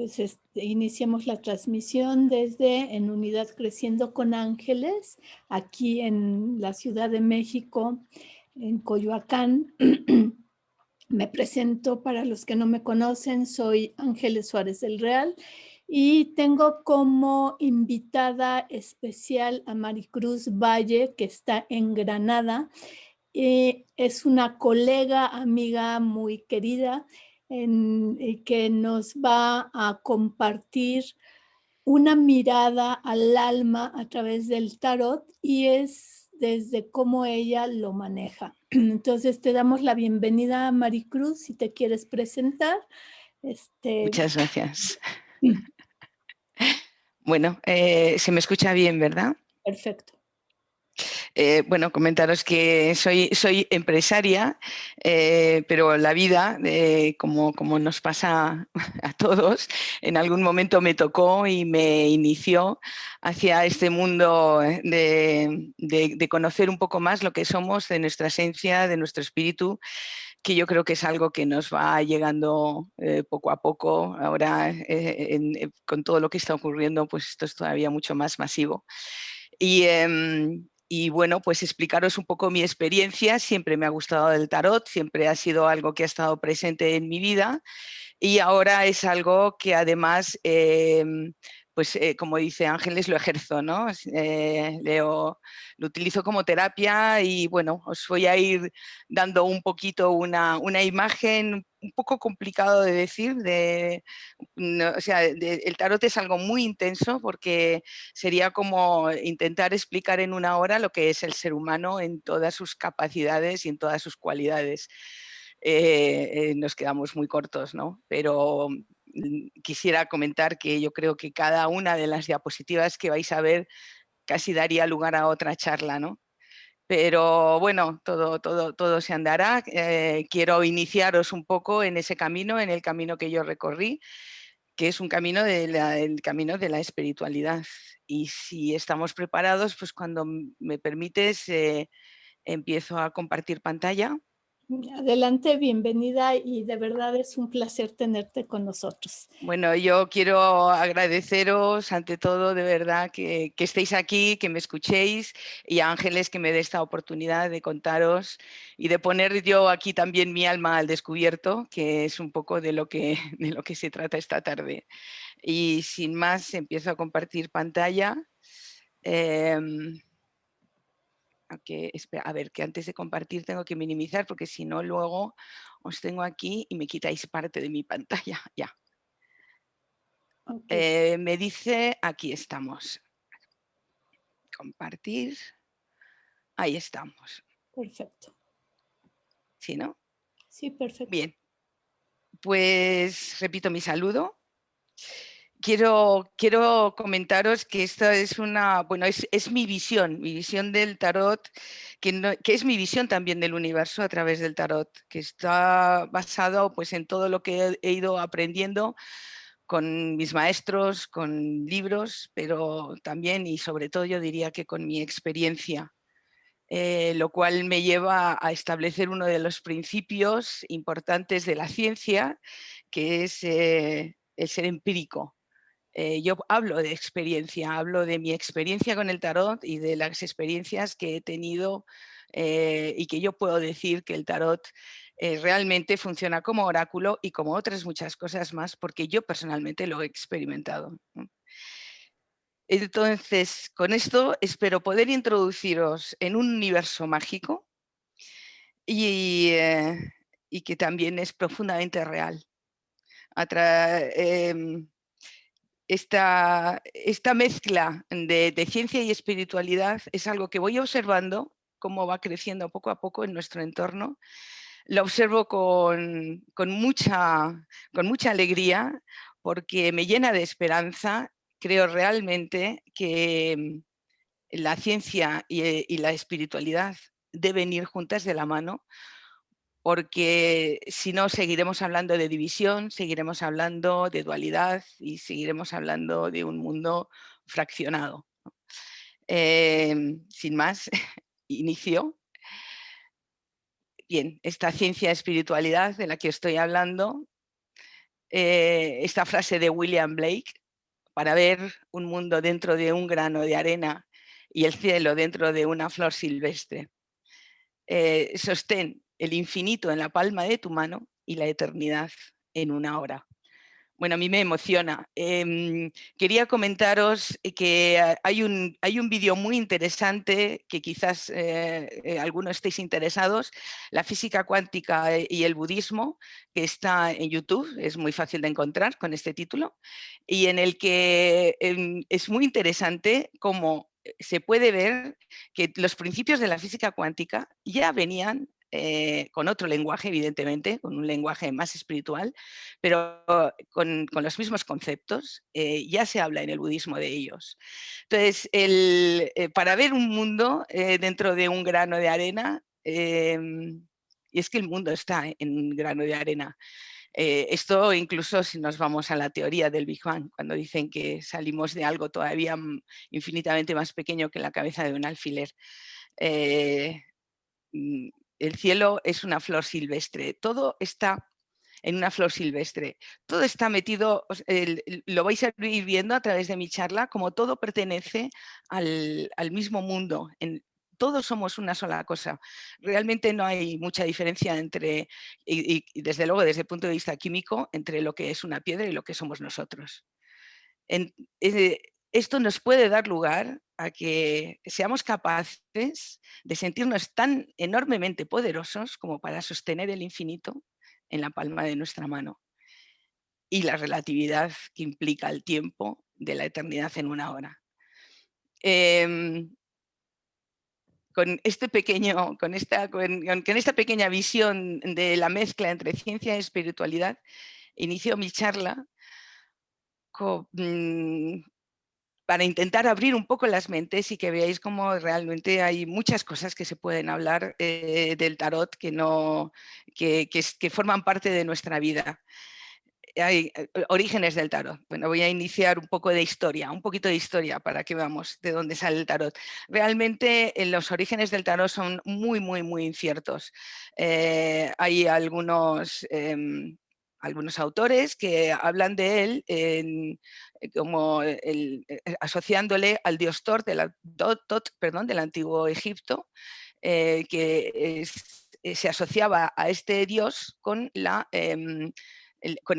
Pues iniciamos la transmisión desde en Unidad Creciendo con Ángeles, aquí en la Ciudad de México, en Coyoacán. Me presento para los que no me conocen, soy Ángeles Suárez del Real y tengo como invitada especial a Maricruz Valle, que está en Granada. Es una colega, amiga muy querida, que nos va a compartir una mirada al alma a través del tarot y es desde cómo ella lo maneja. Entonces te damos la bienvenida a Maricruz, si te quieres presentar. Muchas gracias. Mm, Bueno, se me escucha bien, ¿verdad? Perfecto. Bueno, comentaros que soy empresaria, pero la vida, como nos pasa a todos, en algún momento me tocó y me inició hacia este mundo de conocer un poco más lo que somos, de nuestra esencia, de nuestro espíritu, que yo creo que es algo que nos va llegando poco a poco. Ahora, con todo lo que está ocurriendo, pues esto es todavía mucho más masivo. Y bueno, pues explicaros un poco mi experiencia. Siempre me ha gustado el tarot, siempre ha sido algo que ha estado presente en mi vida y ahora es algo que además, pues como dice Ángeles, lo ejerzo, ¿no? Lo utilizo como terapia y bueno, os voy a ir dando un poquito una imagen un poco complicado de decir, no, o sea, el tarot es algo muy intenso porque sería como intentar explicar en una hora lo que es el ser humano en todas sus capacidades y en todas sus cualidades. Nos quedamos muy cortos, ¿no? Pero quisiera comentar que yo creo que cada una de las diapositivas que vais a ver casi daría lugar a otra charla, ¿no? Pero bueno, todo se andará. Quiero iniciaros un poco en ese camino, en el camino que yo recorrí, que es un camino el camino de la espiritualidad. Y si estamos preparados, pues cuando me permites, empiezo a compartir pantalla. Adelante, bienvenida y de verdad es un placer tenerte con nosotros. Bueno, yo quiero agradeceros ante todo de verdad que estéis aquí, que me escuchéis y a Ángeles que me dé esta oportunidad de contaros y de poner yo aquí también mi alma al descubierto, que es un poco de lo que se trata esta tarde. Y sin más, empiezo a compartir pantalla. Espera, a ver, que antes de compartir tengo que minimizar porque si no luego os tengo aquí y me quitáis parte de mi pantalla. Ya. Okay. Me dice, aquí estamos. Compartir. Ahí estamos. Perfecto. ¿Sí, no? Sí, perfecto. Bien, pues repito mi saludo. Quiero comentaros que esta es bueno, es mi visión del tarot, que es mi visión también del universo a través del tarot, que está basado pues en todo lo que he ido aprendiendo con mis maestros, con libros, pero también y sobre todo yo diría que con mi experiencia. Lo cual me lleva a establecer uno de los principios importantes de la ciencia, que es el ser empírico. Yo hablo de experiencia, hablo de mi experiencia con el tarot y de las experiencias que he tenido y que yo puedo decir que el tarot realmente funciona como oráculo y como otras muchas cosas más, porque yo personalmente lo he experimentado, ¿no? Entonces, con esto espero poder introduciros en un universo mágico y, eh, y que también es profundamente real. Eh, esta mezcla de ciencia y espiritualidad es algo que voy observando cómo va creciendo poco a poco en nuestro entorno. Lo observo con mucha alegría porque me llena de esperanza. Creo realmente que la ciencia y la espiritualidad deben ir juntas de la mano, porque si no seguiremos hablando de división, seguiremos hablando de dualidad y seguiremos hablando de un mundo fraccionado. Sin más, inicio. Bien, esta ciencia espiritualidad de la que estoy hablando esta frase de William Blake: para ver un mundo dentro de un grano de arena y el cielo dentro de una flor silvestre. Sostén el infinito en la palma de tu mano y la eternidad en una hora. Bueno, a mí me emociona. Quería comentaros que hay un vídeo muy interesante que quizás algunos estéis interesados, la física cuántica y el budismo, que está en YouTube, es muy fácil de encontrar con este título, y en el que es muy interesante cómo se puede ver que los principios de la física cuántica ya venían con otro lenguaje, evidentemente, con un lenguaje más espiritual, pero con los mismos conceptos, ya se habla en el budismo de ellos. Entonces, para ver un mundo dentro de un grano de arena, y es que el mundo está en un grano de arena. Esto incluso si nos vamos a la teoría del Big Bang, cuando dicen que salimos de algo todavía infinitamente más pequeño que la cabeza de un alfiler. El cielo es una flor silvestre, todo está en una flor silvestre, todo está metido, lo vais a ir viendo a través de mi charla, como todo pertenece al mismo mundo, todos somos una sola cosa. Realmente no hay mucha diferencia entre, y desde luego desde el punto de vista químico, entre lo que es una piedra y lo que somos nosotros. Esto nos puede dar lugar a que seamos capaces de sentirnos tan enormemente poderosos como para sostener el infinito en la palma de nuestra mano, y la relatividad que implica el tiempo de la eternidad en una hora. Con esta pequeña visión de la mezcla entre ciencia y espiritualidad, inicio mi charla para intentar abrir un poco las mentes y que veáis cómo realmente hay muchas cosas que se pueden hablar del tarot que forman parte de nuestra vida. Hay orígenes del tarot. Bueno, voy a iniciar un poquito de historia para que veamos de dónde sale el tarot. Realmente los orígenes del tarot son muy, muy, muy inciertos. Hay algunos autores que hablan de él como asociándole al dios Tot del antiguo Egipto, que se asociaba a este dios con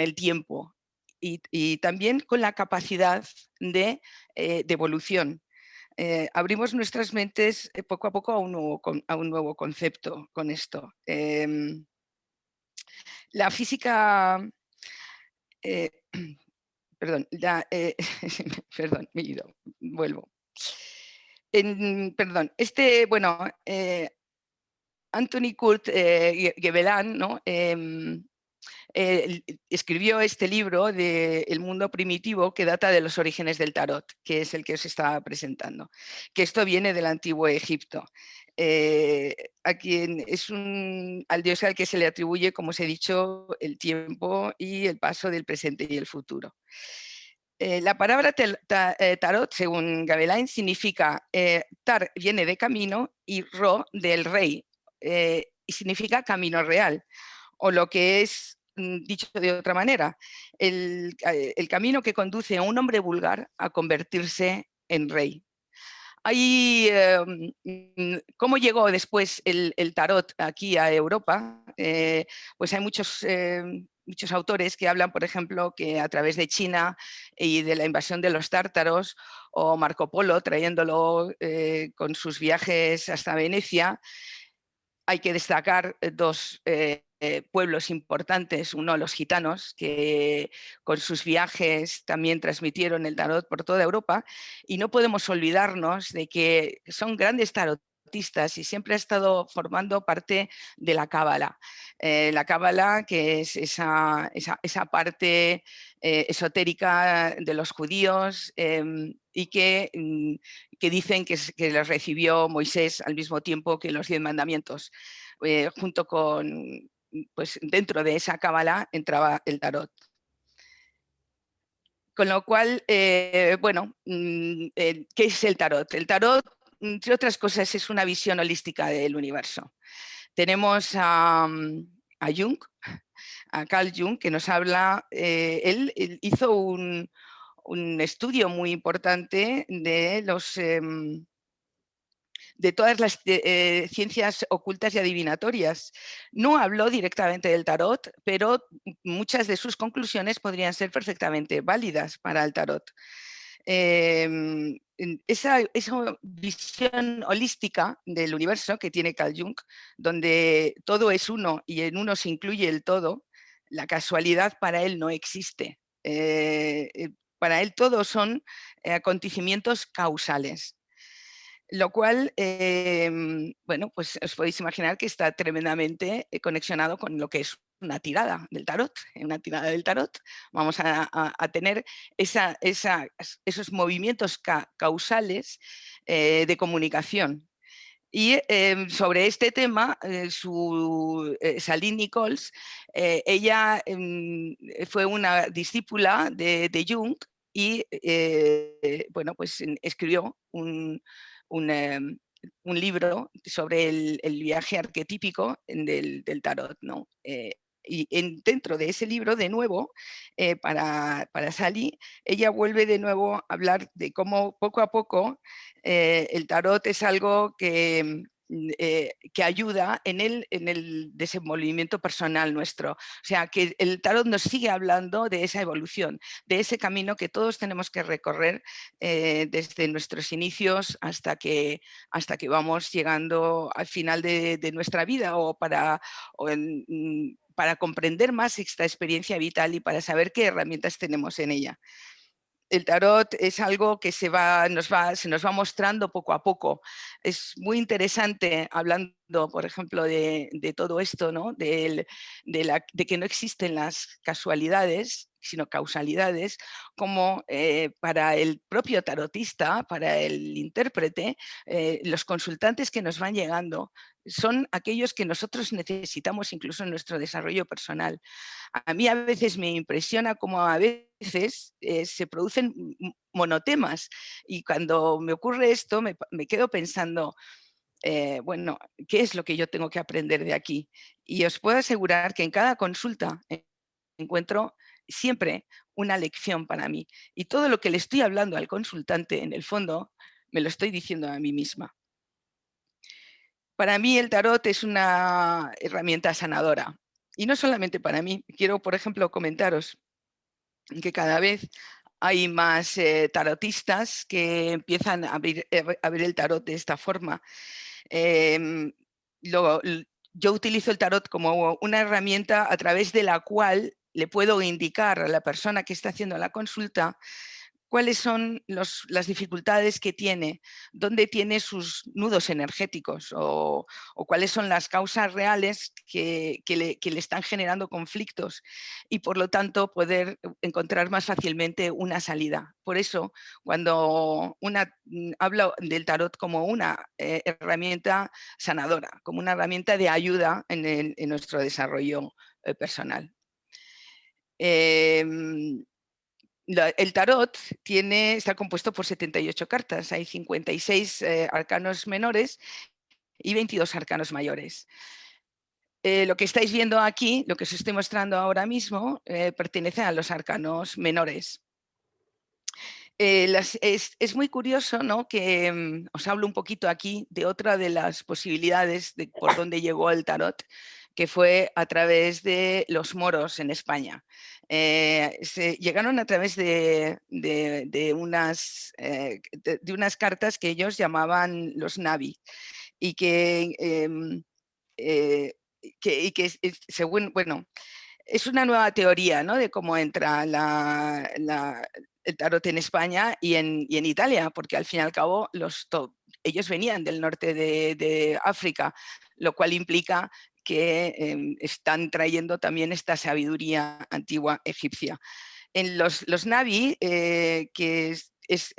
el tiempo y también con la capacidad de evolución. Abrimos nuestras mentes poco a poco a un nuevo concepto con esto. La física... perdón, perdón, me he ido, vuelvo. Perdón, Anthony Kurt Gebelin, ¿no? Escribió este libro de El mundo primitivo, que data de los orígenes del tarot, que es el que os estaba presentando, que esto viene del antiguo Egipto, a quien al dios al que se le atribuye, como os he dicho, el tiempo y el paso del presente y el futuro. La palabra tarot, según Gabelain, significa, tar viene de camino y ro del rey, y significa camino real, o lo que es, dicho de otra manera, el camino que conduce a un hombre vulgar a convertirse en rey. ¿Cómo llegó después el tarot aquí a Europa? Pues hay muchos autores que hablan, por ejemplo, que a través de China y de la invasión de los tártaros, o Marco Polo trayéndolo con sus viajes hasta Venecia. Hay que destacar dos pueblos importantes, uno los gitanos, que con sus viajes también transmitieron el tarot por toda Europa, y no podemos olvidarnos de que son grandes tarotistas y siempre ha estado formando parte de la cábala. La cábala, que es esa parte esotérica de los judíos, y que dicen que los recibió Moisés al mismo tiempo que los 10 mandamientos. Junto con, pues dentro de esa cábala entraba el tarot. Con lo cual, ¿qué es el tarot? El tarot, entre otras cosas, es una visión holística del universo. Tenemos a Jung, a Carl Jung, que nos habla, él hizo un estudio muy importante de todas las ciencias ocultas y adivinatorias. No habló directamente del tarot, pero muchas de sus conclusiones podrían ser perfectamente válidas para el tarot. Esa visión holística del universo que tiene Carl Jung, donde todo es uno y en uno se incluye el todo, la casualidad para él no existe. Para él todo son acontecimientos causales. Lo cual, bueno, pues os podéis imaginar que está tremendamente conexionado con lo que es una tirada del tarot. En una tirada del tarot vamos a tener esos movimientos causales de comunicación. Y sobre este tema, Salene Nichols, ella fue una discípula de Jung y bueno, pues escribió un libro sobre el viaje arquetípico del tarot, ¿no? Y dentro de ese libro, de nuevo, para Sally, ella vuelve de nuevo a hablar de cómo poco a poco el tarot es algo que ayuda en el desenvolvimiento personal nuestro. O sea, que el tarot nos sigue hablando de esa evolución, de ese camino que todos tenemos que recorrer desde nuestros inicios hasta que vamos llegando al final de nuestra vida para comprender más esta experiencia vital y para saber qué herramientas tenemos en ella. El tarot es algo que se nos va mostrando poco a poco. Es muy interesante, hablando, por ejemplo, de todo esto, ¿no? de que no existen las casualidades, sino causalidades, como para el propio tarotista, para el intérprete, los consultantes que nos van llegando son aquellos que nosotros necesitamos incluso en nuestro desarrollo personal. A mí a veces me impresiona cómo a veces se producen monotemas y cuando me ocurre esto me quedo pensando, bueno, ¿qué es lo que yo tengo que aprender de aquí? Y os puedo asegurar que en cada consulta encuentro siempre una lección para mí. Y todo lo que le estoy hablando al consultante, en el fondo, me lo estoy diciendo a mí misma. Para mí el tarot es una herramienta sanadora. Y no solamente para mí. Quiero, por ejemplo, comentaros que cada vez hay más tarotistas que empiezan a abrir el tarot de esta forma. Yo utilizo el tarot como una herramienta a través de la cual le puedo indicar a la persona que está haciendo la consulta cuáles son las dificultades que tiene, dónde tiene sus nudos energéticos o cuáles son las causas reales que le están generando conflictos y por lo tanto poder encontrar más fácilmente una salida. Por eso, cuando hablo del tarot como una herramienta sanadora, como una herramienta de ayuda en nuestro desarrollo personal. El tarot está compuesto por 78 cartas, hay 56 arcanos menores y 22 arcanos mayores. Lo que estáis viendo aquí, lo que os estoy mostrando ahora mismo, pertenece a los arcanos menores. Es muy curioso, ¿no? Que os hablo un poquito aquí de otra de las posibilidades de por dónde llegó el tarot, que fue a través de los moros en España. Llegaron a través de unas cartas que ellos llamaban los Navi y que según, bueno, es una nueva teoría, ¿no? De cómo entra el tarot en España y en Italia, porque al fin y al cabo ellos venían del norte de África, lo cual implica que están trayendo también esta sabiduría antigua egipcia. En los Navi, que es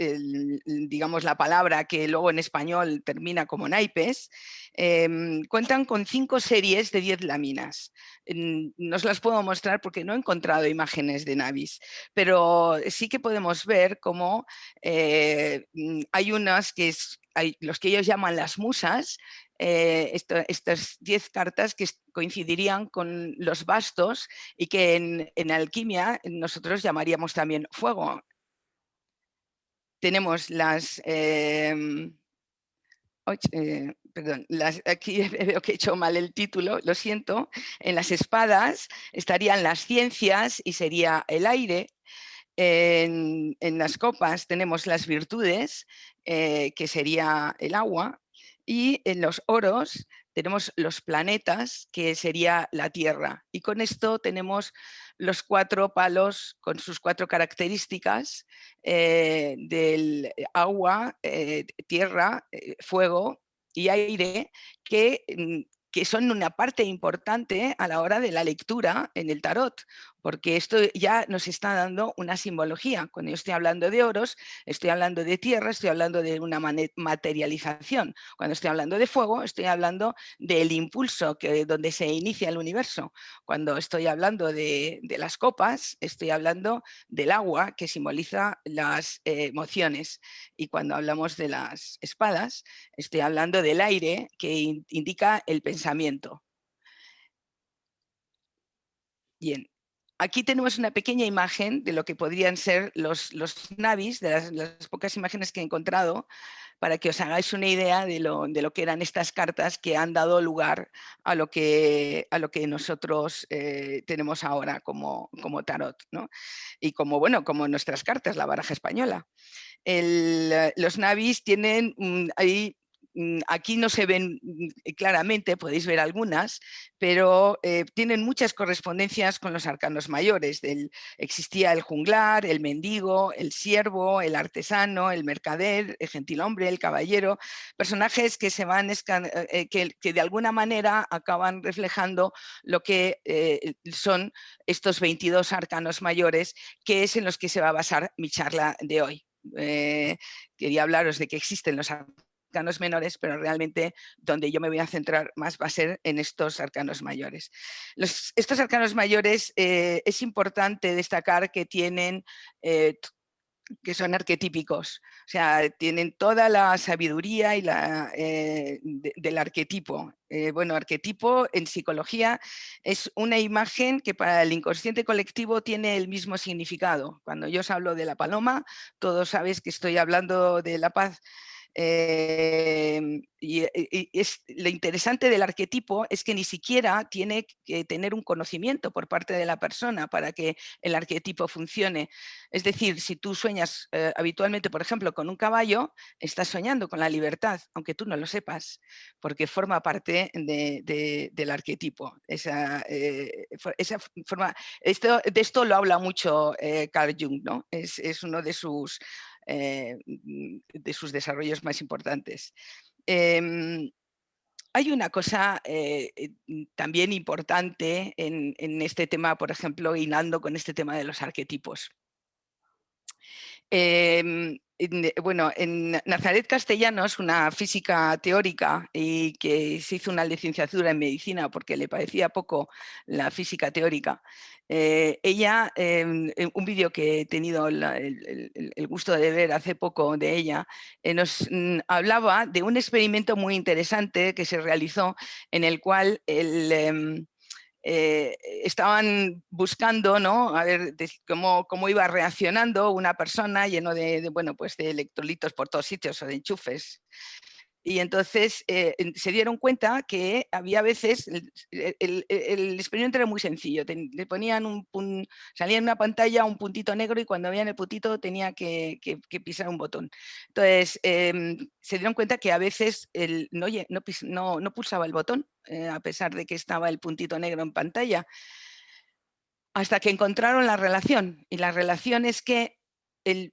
digamos la palabra que luego en español termina como naipes, cuentan con 5 series de 10 láminas. No os las puedo mostrar porque no he encontrado imágenes de navis, pero sí que podemos ver cómo hay unas que hay los que ellos llaman las musas, estas 10 cartas que coincidirían con los bastos y que en alquimia nosotros llamaríamos también fuego. Tenemos perdón, aquí veo que he hecho mal el título, lo siento. En las espadas estarían las ciencias y sería el aire. En las copas tenemos las virtudes, que sería el agua, y en los oros tenemos los planetas, que sería la tierra. Y con esto tenemos los 4 palos con sus 4 características del agua, tierra, fuego y aire, que son una parte importante a la hora de la lectura en el tarot, porque esto ya nos está dando una simbología. Cuando yo estoy hablando de oros, estoy hablando de tierra, estoy hablando de una materialización. Cuando estoy hablando de fuego, estoy hablando del impulso donde se inicia el universo. Cuando estoy hablando de las copas, estoy hablando del agua, que simboliza las emociones. Y cuando hablamos de las espadas, estoy hablando del aire, que indica el pensamiento. Bien, aquí tenemos una pequeña imagen de lo que podrían ser los navis, de las pocas imágenes que he encontrado, para que os hagáis una idea de lo que eran estas cartas que han dado lugar a lo que nosotros tenemos ahora como tarot, ¿no? Y como, bueno, como nuestras cartas, la baraja española. Los navis tienen ahí. Aquí no se ven claramente, podéis ver algunas, pero tienen muchas correspondencias con los arcanos mayores. Existía el junglar, el mendigo, el siervo, el artesano, el mercader, el gentilhombre, el caballero, personajes que se van que de alguna manera acaban reflejando lo que son estos 22 arcanos mayores, que es en los que se va a basar mi charla de hoy. Quería hablaros de que existen los arcanos menores, pero realmente donde yo me voy a centrar más va a ser en estos arcanos mayores. Estos arcanos mayores es importante destacar que tienen que son arquetípicos, o sea, tienen toda la sabiduría y del arquetipo. Bueno, arquetipo en psicología es una imagen que para el inconsciente colectivo tiene el mismo significado. Cuando yo os hablo de la paloma, todos sabéis que estoy hablando de la paz. Lo interesante del arquetipo es que ni siquiera tiene que tener un conocimiento por parte de la persona para que el arquetipo funcione. Es decir, si tú sueñas habitualmente, por ejemplo, con un caballo, estás soñando con la libertad, aunque tú no lo sepas, porque forma parte del arquetipo. Esa forma, de esto lo habla mucho Carl Jung, ¿no? Es uno de sus desarrollos más importantes. Hay una cosa también importante en este tema, por ejemplo, hilando con este tema de los arquetipos. Bueno, en Nazaret Castellanos, una física teórica y que se hizo una licenciatura en medicina porque le parecía poco la física teórica, ella, en un vídeo que he tenido el gusto de ver hace poco de ella, nos hablaba de un experimento muy interesante que se realizó en el cual estaban buscando, ¿no? A ver cómo iba reaccionando una persona lleno bueno, pues de electrolitos por todos sitios o de enchufes. Y entonces se dieron cuenta que había veces, el experimento era muy sencillo, le ponían salía en una pantalla un puntito negro y cuando veían el puntito tenía que pisar un botón. Entonces se dieron cuenta que a veces no pulsaba el botón, a pesar de que estaba el puntito negro en pantalla, hasta que encontraron la relación. Y la relación es que el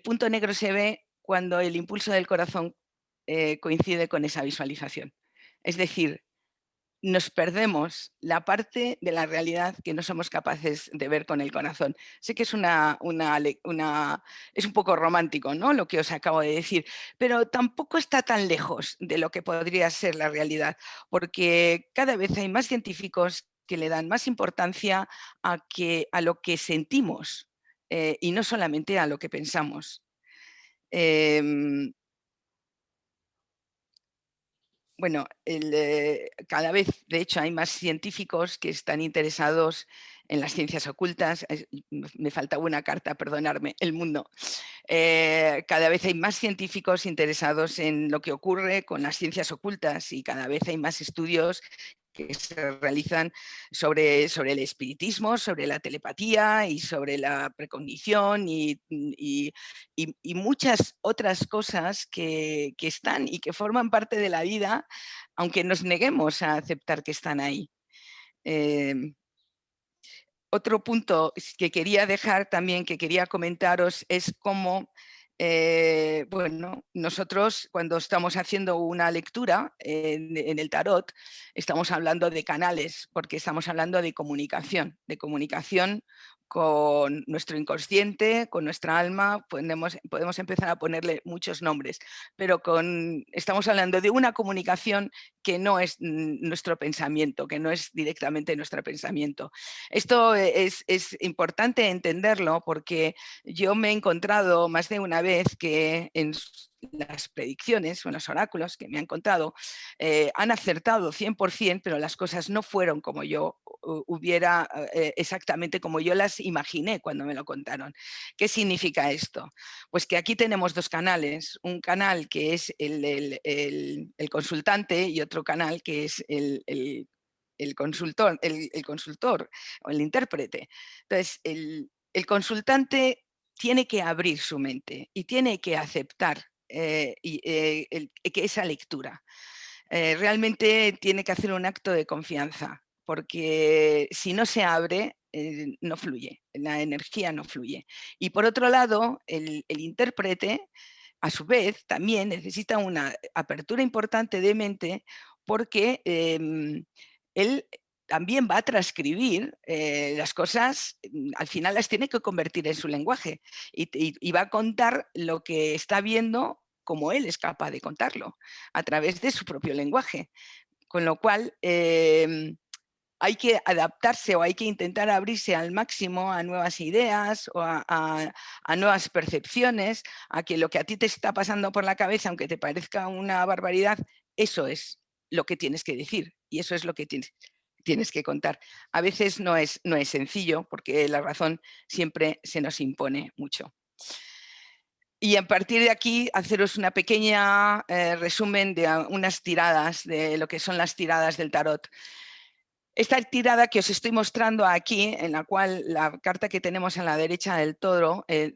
punto negro se ve cuando el impulso del corazón coincide con esa visualización. Es decir, nos perdemos la parte de la realidad que no somos capaces de ver con el corazón. Sé que es es un poco romántico, ¿no?, lo que os acabo de decir, pero tampoco está tan lejos de lo que podría ser la realidad, porque cada vez hay más científicos que le dan más importancia a lo que sentimos, y no solamente a lo que pensamos. Em, Bueno, cada vez, de hecho, hay más científicos que están interesados en las ciencias ocultas. Me falta una carta, perdonadme, el mundo. Cada vez hay más científicos interesados en lo que ocurre con las ciencias ocultas y cada vez hay más estudios que se realizan sobre el espiritismo, sobre la telepatía y sobre la precognición y muchas otras cosas que están y que forman parte de la vida, aunque nos neguemos a aceptar que están ahí. Otro punto que quería dejar también, que quería comentaros, es cómo, bueno, nosotros cuando estamos haciendo una lectura en el tarot, estamos hablando de canales, porque estamos hablando de comunicación con nuestro inconsciente, con nuestra alma. Podemos empezar a ponerle muchos nombres, pero estamos hablando de una comunicación que no es nuestro pensamiento, que no es directamente nuestro pensamiento. Esto es importante entenderlo porque yo me he encontrado más de una vez que en las predicciones o en los oráculos que me han contado han acertado 100%, pero las cosas no fueron como yo hubiera, exactamente como yo las imaginé cuando me lo contaron. ¿Qué significa esto? Pues que aquí tenemos dos canales, un canal que es el consultante y otro canal que es el consultor o el intérprete. Entonces, el consultante tiene que abrir su mente y tiene que aceptar que esa lectura. Realmente tiene que hacer un acto de confianza, porque si no se abre, no fluye, la energía no fluye. Y por otro lado, el intérprete, a su vez, también necesita una apertura importante de mente porque él también va a transcribir las cosas, al final las tiene que convertir en su lenguaje y va a contar lo que está viendo como él es capaz de contarlo, a través de su propio lenguaje. Con lo cual, hay que adaptarse o hay que intentar abrirse al máximo a nuevas ideas o a nuevas percepciones, a que lo que a ti te está pasando por la cabeza, aunque te parezca una barbaridad, eso es lo que tienes que decir y eso es lo que tienes que contar. A veces no es sencillo porque la razón siempre se nos impone mucho. Y a partir de aquí, haceros una pequeña resumen de unas tiradas, de lo que son las tiradas del tarot. Esta tirada que os estoy mostrando aquí, en la cual la carta que tenemos a la derecha del todo, el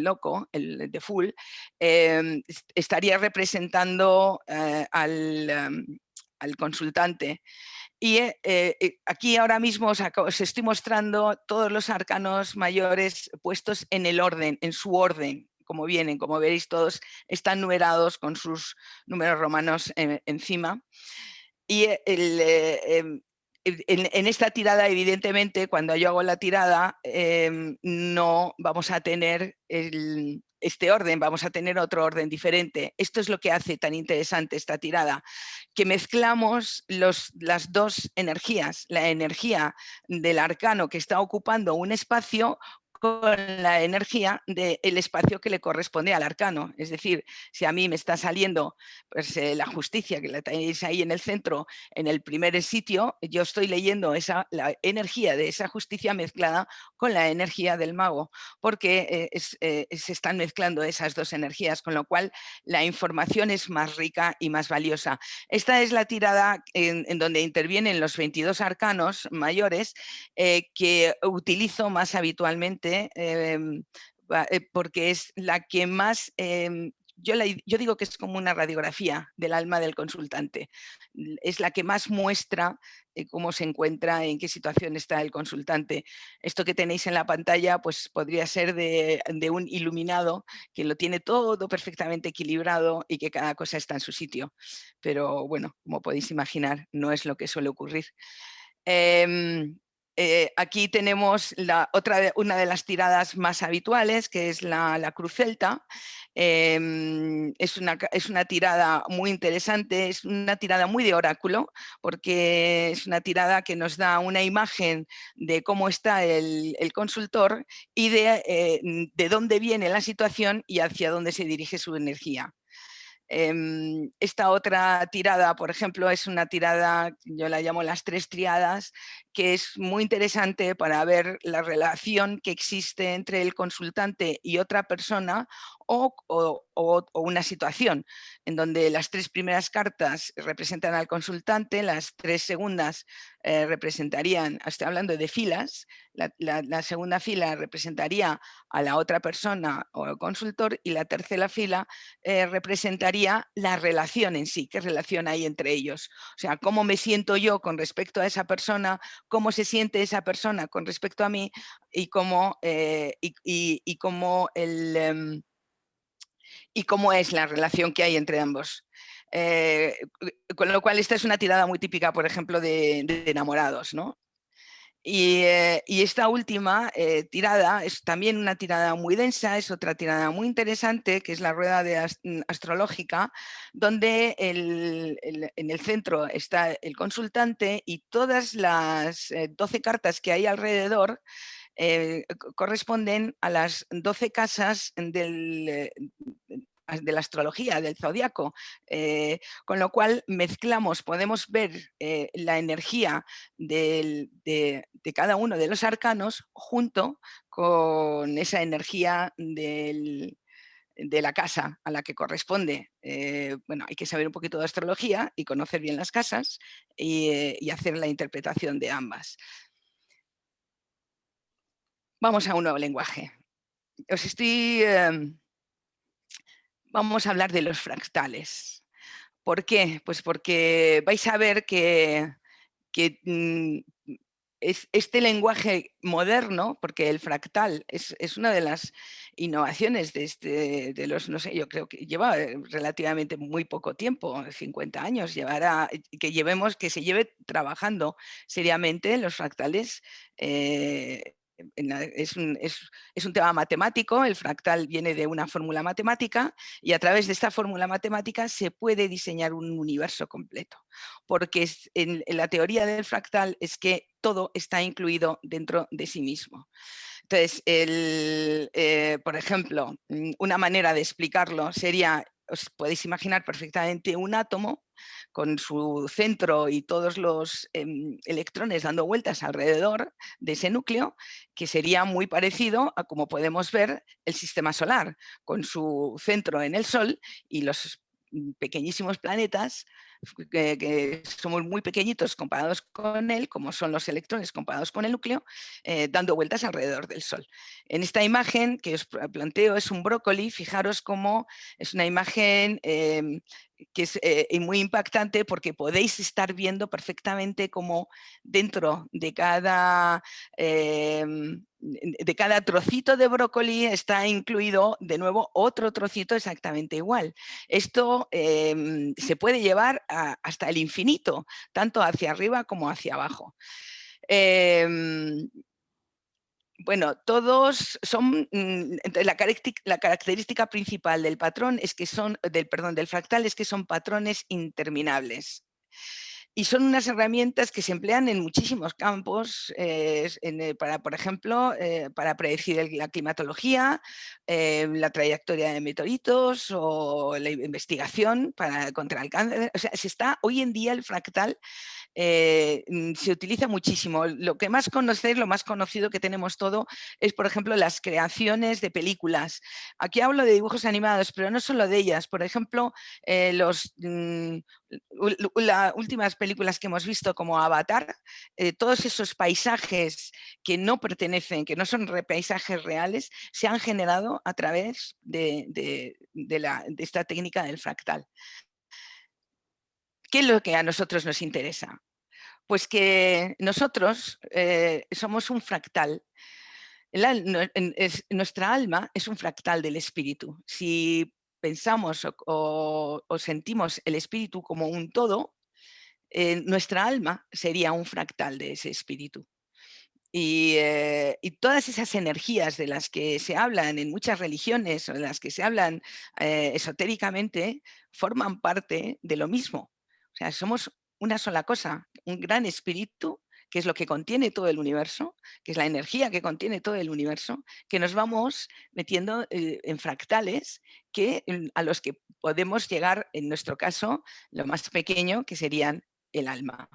loco, el de full, estaría representando al consultante. Y aquí ahora mismo os estoy mostrando todos los arcanos mayores puessto en el orden, en su orden, como vienen. Como veréis, todos están numerados con sus números romanos encima. Y en esta tirada, evidentemente, cuando yo hago la tirada, no vamos a tener este orden, vamos a tener otro orden diferente. Esto es lo que hace tan interesante esta tirada, que mezclamos las dos energías, la energía del arcano que está ocupando un espacio con la energía del espacio que le corresponde al arcano. Es decir, si a mí me está saliendo pues, la justicia, que la tenéis ahí en el centro, en el primer sitio, yo estoy leyendo la energía de esa justicia mezclada con la energía del mago, porque se están mezclando esas dos energías, con lo cual la información es más rica y más valiosa. Esta es la tirada en donde intervienen los 22 arcanos mayores que utilizo más habitualmente porque es la que más yo digo que es como una radiografía del alma del consultante. Es la que más muestra cómo se encuentra, en qué situación está el consultante. Esto que tenéis en la pantalla pues podría ser de un iluminado que lo tiene todo perfectamente equilibrado y que cada cosa está en su sitio. Pero bueno, como podéis imaginar, no es lo que suele ocurrir. Aquí tenemos una de las tiradas más habituales, que es la cruz celta. Es una tirada muy interesante, es una tirada muy de oráculo, porque es una tirada que nos da una imagen de cómo está el consultor y de dónde viene la situación y hacia dónde se dirige su energía. Esta otra tirada, por ejemplo, es una tirada, yo la llamo las 3 triadas, que es muy interesante para ver la relación que existe entre el consultante y otra persona o una situación, en donde las 3 primeras cartas representan al consultante, las 3 segundas representarían, estoy hablando de filas, la segunda fila representaría a la otra persona o al consultor y la tercera fila representaría la relación en sí, qué relación hay entre ellos. O sea, cómo me siento yo con respecto a esa persona, cómo se siente esa persona con respecto a mí y cómo, y cómo es la relación que hay entre ambos. Con lo cual esta es una tirada muy típica, por ejemplo, de enamorados, ¿no? Y esta última tirada es también una tirada muy densa, es otra tirada muy interesante, que es la rueda astrológica, donde en el centro está el consultante y todas las 12 cartas que hay alrededor corresponden a las 12 casas de la astrología, del zodiaco, con lo cual mezclamos, podemos ver la energía de cada uno de los arcanos junto con esa energía de la casa a la que corresponde. Bueno, hay que saber un poquito de astrología y conocer bien las casas y hacer la interpretación de ambas. Vamos a un nuevo lenguaje. Vamos a hablar de los fractales. ¿Por qué? Pues porque vais a ver que este lenguaje moderno, porque el fractal es una de las innovaciones de los, no sé, yo creo que lleva relativamente muy poco tiempo, 50 años, que se lleve trabajando seriamente los fractales. Es un tema matemático, el fractal viene de una fórmula matemática y a través de esta fórmula matemática se puede diseñar un universo completo, porque en la teoría del fractal es que todo está incluido dentro de sí mismo. Entonces, por ejemplo, una manera de explicarlo sería, os podéis imaginar perfectamente un átomo con su centro y todos los electrones dando vueltas alrededor de ese núcleo, que sería muy parecido a como podemos ver el sistema solar, con su centro en el Sol y los pequeñísimos planetas que somos muy pequeñitos comparados con él, como son los electrones comparados con el núcleo, dando vueltas alrededor del Sol. En esta imagen que os planteo es un brócoli, fijaros cómo es una imagen que es muy impactante porque podéis estar viendo perfectamente cómo dentro de cada trocito de brócoli está incluido de nuevo otro trocito exactamente igual. Esto se puede llevar hasta el infinito, tanto hacia arriba como hacia abajo. Bueno, todos son, la característica principal del patrón es que del fractal es que son patrones interminables. Y son unas herramientas que se emplean en muchísimos campos, para, por ejemplo, para predecir la climatología, la trayectoria de meteoritos o la investigación contra el cáncer. O sea, hoy en día el fractal se utiliza muchísimo. Lo que más conocer, lo más conocido que tenemos todo es, por ejemplo, las creaciones de películas. Aquí hablo de dibujos animados, pero no solo de ellas. Por ejemplo, las últimas películas que hemos visto como Avatar, todos esos paisajes que no pertenecen, que no son paisajes reales, se han generado a través de esta técnica del fractal. ¿Qué es lo que a nosotros nos interesa? Pues que nosotros somos un fractal. Nuestra alma es un fractal del espíritu. Si pensamos o sentimos el espíritu como un todo, nuestra alma sería un fractal de ese espíritu. Y todas esas energías de las que se hablan en muchas religiones o de las que se hablan esotéricamente forman parte de lo mismo. O sea, somos una sola cosa, un gran espíritu, que es lo que contiene todo el universo, que es la energía que contiene todo el universo, que nos vamos metiendo en fractales a los que podemos llegar, en nuestro caso, lo más pequeño, que serían el alma.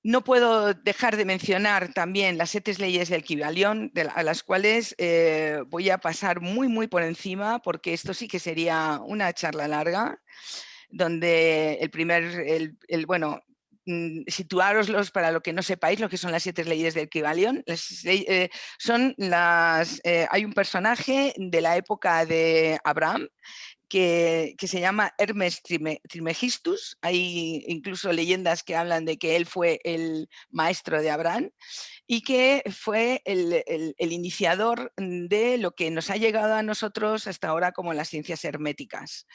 No puedo dejar de mencionar también las 7 leyes del Kybalión, a las cuales voy a pasar muy por encima, porque esto sí que sería una charla larga, donde bueno, situároslos para lo que no sepáis lo que son las 7 leyes del Kybalión. Hay un personaje de la época de Abraham, que se llama Hermes Trismegistus. Hay incluso leyendas que hablan de que él fue el maestro de Abraham y que fue el iniciador de lo que nos ha llegado a nosotros hasta ahora como las ciencias herméticas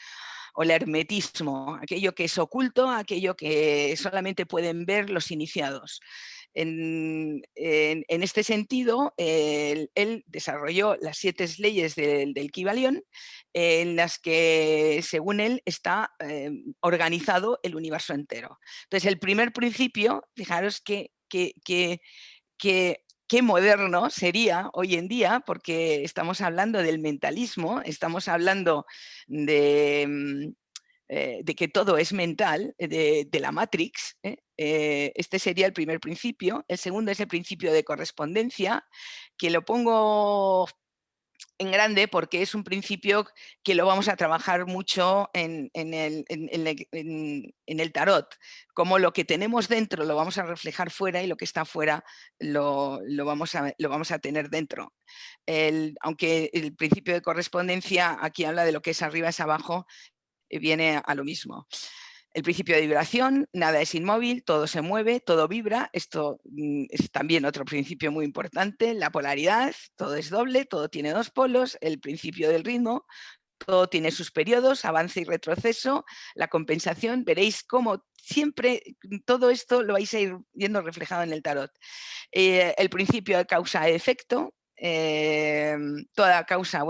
o el hermetismo, aquello que es oculto, aquello que solamente pueden ver los iniciados. En este sentido, él desarrolló las 7 leyes del Kybalión, en las que, según él, está organizado el universo entero. Entonces, el primer principio, fijaros qué moderno sería hoy en día, porque estamos hablando del mentalismo, estamos hablando de que todo es mental, de la Matrix. Este sería el primer principio. El segundo es el principio de correspondencia, que lo pongo en grande porque es un principio que lo vamos a trabajar mucho en el tarot, como lo que tenemos dentro lo vamos a reflejar fuera y lo que está fuera lo vamos a tener dentro. Aunque el principio de correspondencia aquí habla de lo que es arriba es abajo, viene a lo mismo. El principio de vibración, nada es inmóvil, todo se mueve, todo vibra. Esto es también otro principio muy importante. La polaridad, todo es doble, todo tiene 2 polos. El principio del ritmo, todo tiene sus periodos, avance y retroceso. La compensación, veréis cómo siempre todo esto lo vais a ir viendo reflejado en el tarot. El principio de causa-efecto. Toda causa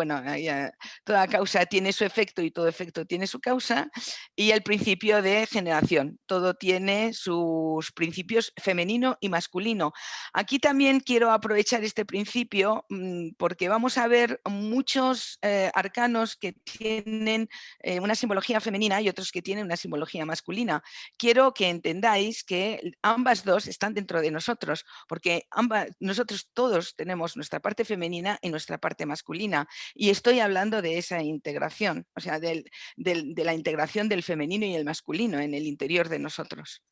tiene su efecto y todo efecto tiene su causa, y el principio de generación, todo tiene sus principios femenino y masculino. Aquí también quiero aprovechar este principio porque vamos a ver muchos arcanos que tienen una simbología femenina y otros que tienen una simbología masculina. Quiero que entendáis que ambas dos están dentro de nosotros, porque nosotros todos tenemos nuestra parte femenina y nuestra parte masculina, y estoy hablando de esa integración, o sea, de la integración del femenino y el masculino en el interior de nosotros.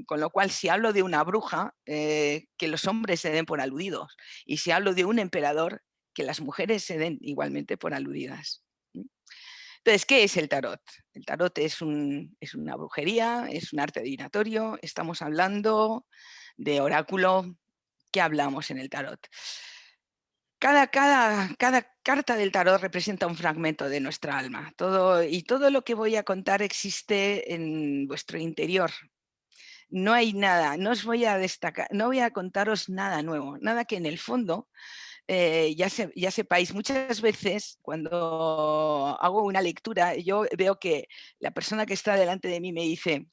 Con lo cual, si hablo de una bruja, que los hombres se den por aludidos, y si hablo de un emperador, que las mujeres se den igualmente por aludidas. Entonces, ¿qué es el tarot? El tarot es una brujería, es un arte divinatorio, estamos hablando de oráculo. ¿Qué hablamos en el tarot? Cada carta del tarot representa un fragmento de nuestra alma. Todo lo que voy a contar existe en vuestro interior. No hay nada, no os voy a destacar, no voy a contaros nada nuevo, nada que en el fondo ya sepáis. Muchas veces cuando hago una lectura, yo veo que la persona que está delante de mí me dice: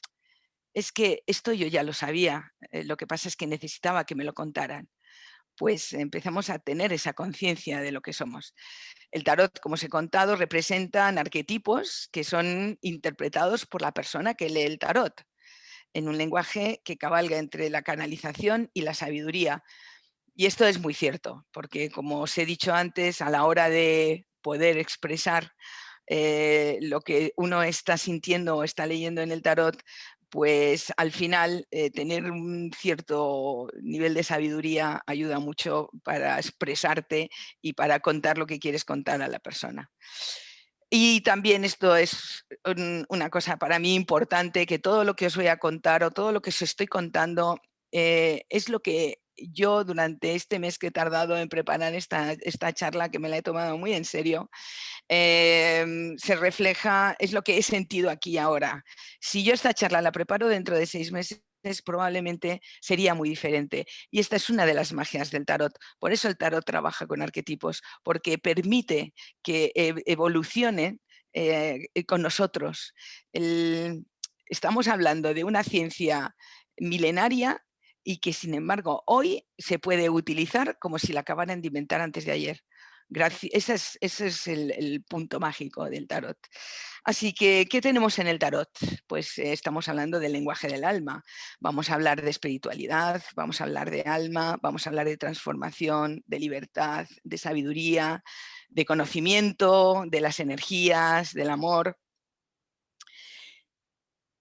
es que esto yo ya lo sabía, lo que pasa es que necesitaba que me lo contaran. Pues empezamos a tener esa conciencia de lo que somos. El tarot, como os he contado, representan arquetipos que son interpretados por la persona que lee el tarot, en un lenguaje que cabalga entre la canalización y la sabiduría. Y esto es muy cierto, porque como os he dicho antes, a la hora de poder expresar lo que uno está sintiendo o está leyendo en el tarot, pues al final tener un cierto nivel de sabiduría ayuda mucho para expresarte y para contar lo que quieres contar a la persona. Y también esto es una cosa para mí importante, que todo lo que os voy a contar o todo lo que os estoy contando es lo que yo durante este mes que he tardado en preparar esta charla, que me la he tomado muy en serio, se refleja, es lo que he sentido aquí y ahora. Si yo esta charla la preparo dentro de 6 meses, probablemente sería muy diferente. Y esta es una de las magias del tarot. Por eso el tarot trabaja con arquetipos, porque permite que evolucione con nosotros. Estamos hablando de una ciencia milenaria y que, sin embargo, hoy se puede utilizar como si la acabaran de inventar antes de ayer. Ese es el punto mágico del tarot. Así que, ¿qué tenemos en el tarot? Pues estamos hablando del lenguaje del alma. Vamos a hablar de espiritualidad, vamos a hablar de alma, vamos a hablar de transformación, de libertad, de sabiduría, de conocimiento, de las energías, del amor,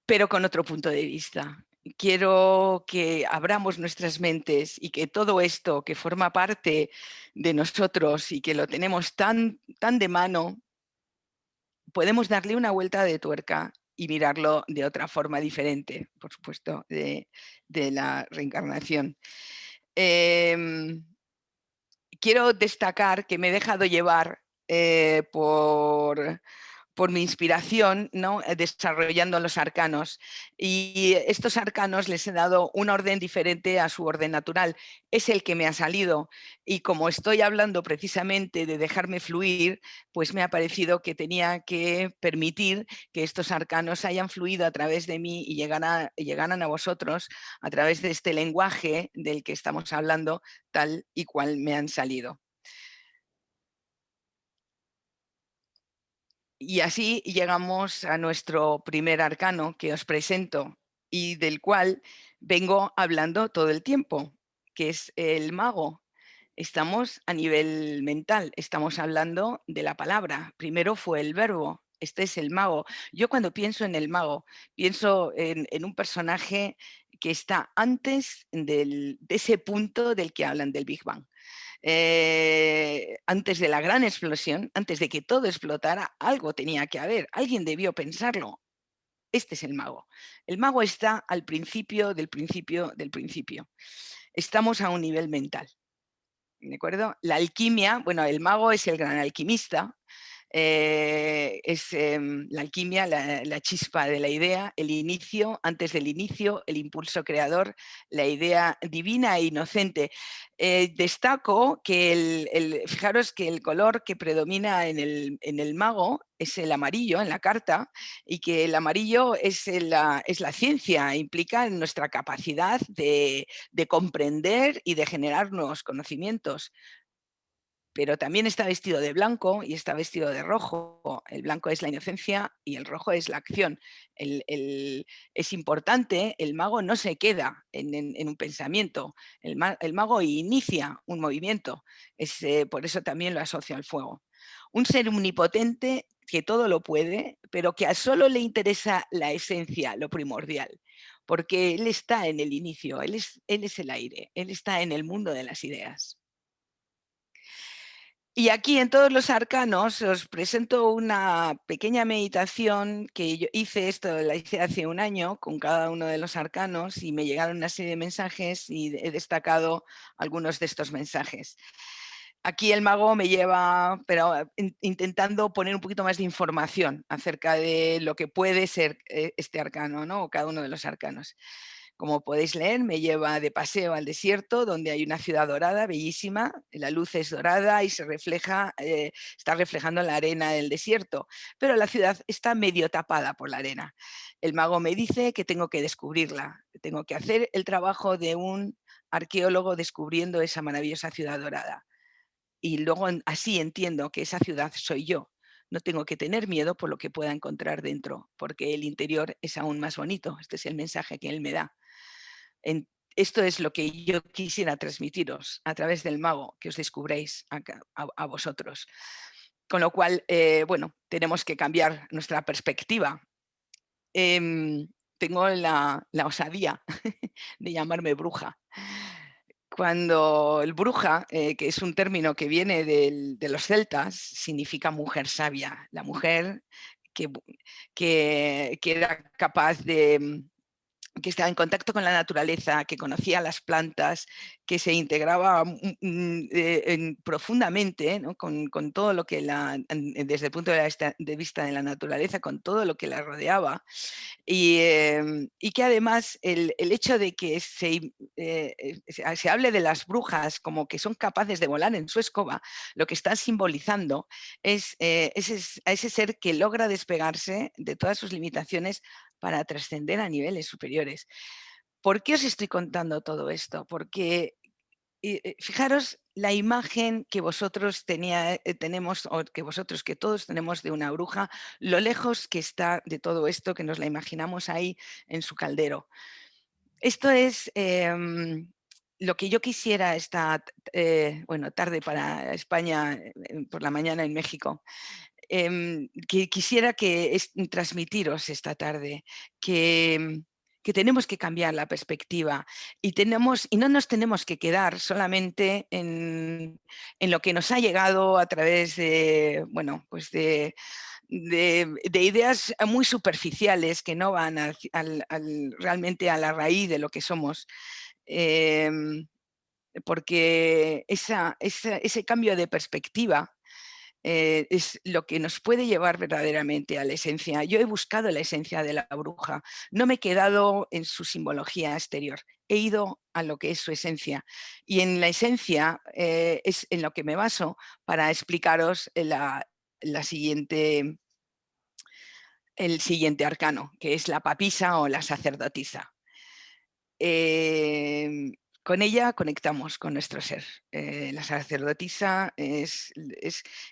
pero con otro punto de vista. Quiero que abramos nuestras mentes y que todo esto que forma parte de nosotros y que lo tenemos tan de mano, podemos darle una vuelta de tuerca y mirarlo de otra forma diferente, por supuesto, de la reencarnación. Quiero destacar que me he dejado llevar por mi inspiración, ¿no? Desarrollando los arcanos. Y estos arcanos les he dado un orden diferente a su orden natural. Es el que me ha salido. Y como estoy hablando precisamente de dejarme fluir, pues me ha parecido que tenía que permitir que estos arcanos hayan fluido a través de mí y llegaran a vosotros a través de este lenguaje del que estamos hablando, tal y cual me han salido. Y así llegamos a nuestro primer arcano que os presento y del cual vengo hablando todo el tiempo, que es el mago. Estamos a nivel mental, estamos hablando de la palabra. Primero fue el verbo, este es el mago. Yo cuando pienso en el mago, pienso en un personaje que está antes de ese punto del que hablan del Big Bang. Antes de la gran explosión, antes de que todo explotara, algo tenía que haber, alguien debió pensarlo. Este es el mago. El mago está al principio del principio del principio. Estamos a un nivel mental. ¿De acuerdo? La alquimia, bueno, el mago es el gran alquimista, es la alquimia, la chispa de la idea, el inicio, antes del inicio, el impulso creador, la idea divina e inocente. Destaco que fijaros que el color que predomina en el mago es el amarillo en la carta, y que el amarillo es la ciencia, implica nuestra capacidad de comprender y de generar nuevos conocimientos. Pero también está vestido de blanco y está vestido de rojo. El blanco es la inocencia y el rojo es la acción. Es importante, el mago no se queda en un pensamiento, el mago inicia un movimiento. Por eso también lo asocio al fuego. Un ser omnipotente que todo lo puede, pero que a solo le interesa la esencia, lo primordial, porque él está en el inicio, él es el aire, él está en el mundo de las ideas. Y aquí en todos los arcanos os presento una pequeña meditación que yo la hice hace un año con cada uno de los arcanos y me llegaron una serie de mensajes y he destacado algunos de estos mensajes. Aquí el mago me lleva, pero intentando poner un poquito más de información acerca de lo que puede ser este arcano, ¿no? O cada uno de los arcanos. Como podéis leer, me lleva de paseo al desierto, donde hay una ciudad dorada, bellísima. La luz es dorada y está reflejando la arena del desierto, pero la ciudad está medio tapada por la arena. El mago me dice que tengo que descubrirla, tengo que hacer el trabajo de un arqueólogo descubriendo esa maravillosa ciudad dorada. Y luego así entiendo que esa ciudad soy yo. No tengo que tener miedo por lo que pueda encontrar dentro, porque el interior es aún más bonito. Este es el mensaje que él me da. Esto es lo que yo quisiera transmitiros a través del mago, que os descubréis a vosotros. Con lo cual, bueno, tenemos que cambiar nuestra perspectiva. tengo la osadía de llamarme bruja. Cuando el bruja, que es un término que viene de los celtas, significa mujer sabia, la mujer que, que era capaz de, que estaba en contacto con la naturaleza, que conocía las plantas, que se integraba profundamente, ¿no? con todo lo que desde el punto de vista de la naturaleza, con todo lo que la rodeaba. Y que además el hecho de que se hable de las brujas como que son capaces de volar en su escoba, lo que está simbolizando es a ese ser que logra despegarse de todas sus limitaciones para trascender a niveles superiores. ¿Por qué os estoy contando todo esto? Porque fijaros la imagen que vosotros tenemos, o que vosotros, que todos tenemos de una bruja, lo lejos que está de todo esto, que nos la imaginamos ahí en su caldero. Esto es lo que yo quisiera esta tarde para España, por la mañana en México. Que quisiera transmitiros esta tarde, que tenemos que cambiar la perspectiva y no nos tenemos que quedar solamente en lo que nos ha llegado a través de, bueno, pues de ideas muy superficiales que no van realmente a la raíz de lo que somos. Porque ese cambio de perspectiva es lo que nos puede llevar verdaderamente a la esencia. Yo he buscado la esencia de la bruja, no me he quedado en su simbología exterior, he ido a lo que es su esencia. Y en la esencia es en lo que me baso para explicaros el siguiente arcano, que es la papisa o la sacerdotisa. Con ella conectamos con nuestro ser. La sacerdotisa es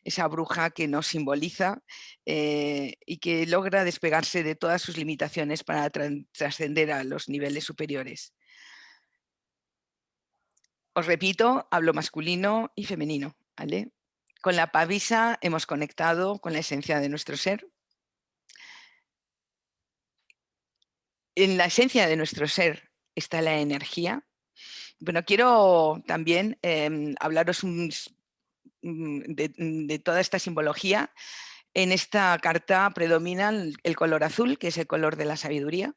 esa bruja que nos simboliza y que logra despegarse de todas sus limitaciones para trascender a los niveles superiores. Os repito, hablo masculino y femenino, ¿vale? Con la pavisa hemos conectado con la esencia de nuestro ser. En la esencia de nuestro ser está la energía. Bueno, quiero también hablaros de toda esta simbología. En esta carta predomina el color azul, que es el color de la sabiduría.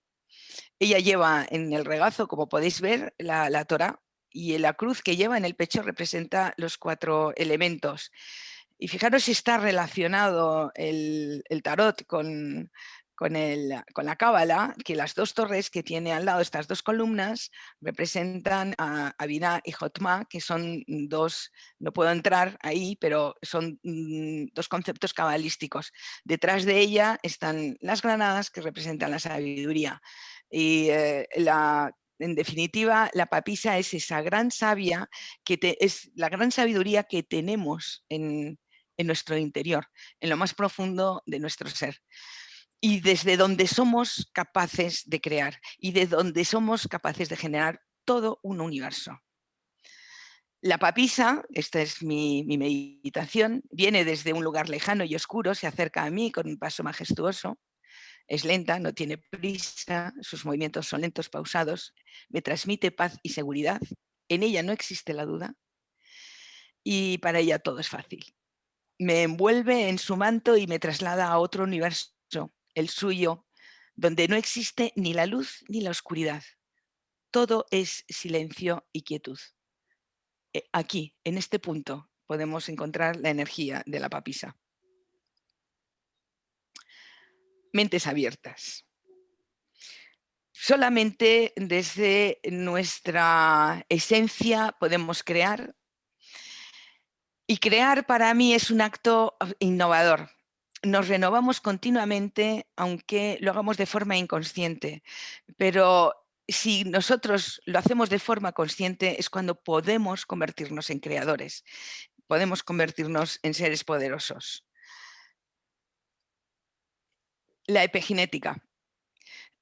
Ella lleva en el regazo, como podéis ver, la Torá, y la cruz que lleva en el pecho representa los 4 elementos. Y fijaros si está relacionado el tarot con la cábala, que las 2 torres que tiene al lado, estas 2 columnas, representan a Binah y Jotma, que son 2, no puedo entrar ahí, pero son 2 conceptos cabalísticos. Detrás de ella están las granadas, que representan la sabiduría. Y en definitiva, la papisa es esa gran sabia, es la gran sabiduría que tenemos en nuestro interior, en lo más profundo de nuestro ser. Y desde donde somos capaces de crear y de donde somos capaces de generar todo un universo. La papisa, esta es mi meditación, viene desde un lugar lejano y oscuro, se acerca a mí con un paso majestuoso, es lenta, no tiene prisa, sus movimientos son lentos, pausados, me transmite paz y seguridad, en ella no existe la duda y para ella todo es fácil. Me envuelve en su manto y me traslada a otro universo, el suyo, donde no existe ni la luz ni la oscuridad. Todo es silencio y quietud. Aquí, en este punto, podemos encontrar la energía de la papisa. Mentes abiertas. Solamente desde nuestra esencia podemos crear. Y crear para mí es un acto innovador. Nos renovamos continuamente, aunque lo hagamos de forma inconsciente. Pero si nosotros lo hacemos de forma consciente es cuando podemos convertirnos en creadores, podemos convertirnos en seres poderosos. La epigenética.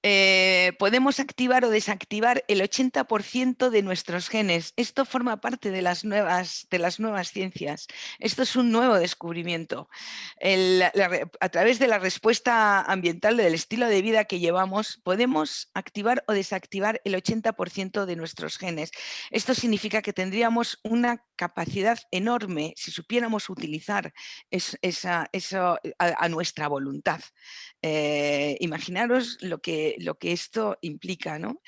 podemos activar o desactivar el 80% de nuestros genes. Esto forma parte de las nuevas ciencias. Esto es un nuevo descubrimiento. A través de la respuesta ambiental del estilo de vida que llevamos, podemos activar o desactivar el 80% de nuestros genes. Esto significa que tendríamos una capacidad enorme si supiéramos utilizar eso a nuestra voluntad. Imaginaros lo que esto implica, ¿no?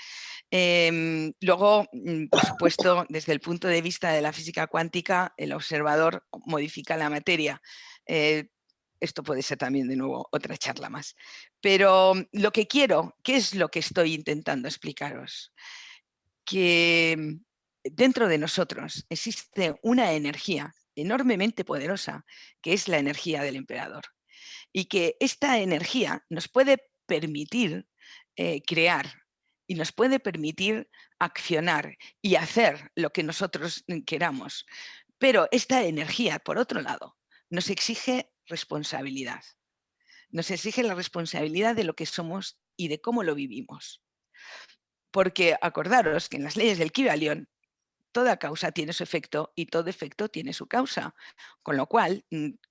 Luego, por supuesto, desde el punto de vista de la física cuántica, el observador modifica la materia. Esto puede ser también, de nuevo, otra charla más. Pero lo que quiero, ¿qué es lo que estoy intentando explicaros? Que dentro de nosotros existe una energía enormemente poderosa, que es la energía del emperador. Y que esta energía nos puede permitir crear y nos puede permitir accionar y hacer lo que nosotros queramos. Pero esta energía, por otro lado, nos exige responsabilidad. Nos exige la responsabilidad de lo que somos y de cómo lo vivimos. Porque acordaros que en las leyes del Kybalión toda causa tiene su efecto y todo efecto tiene su causa. Con lo cual,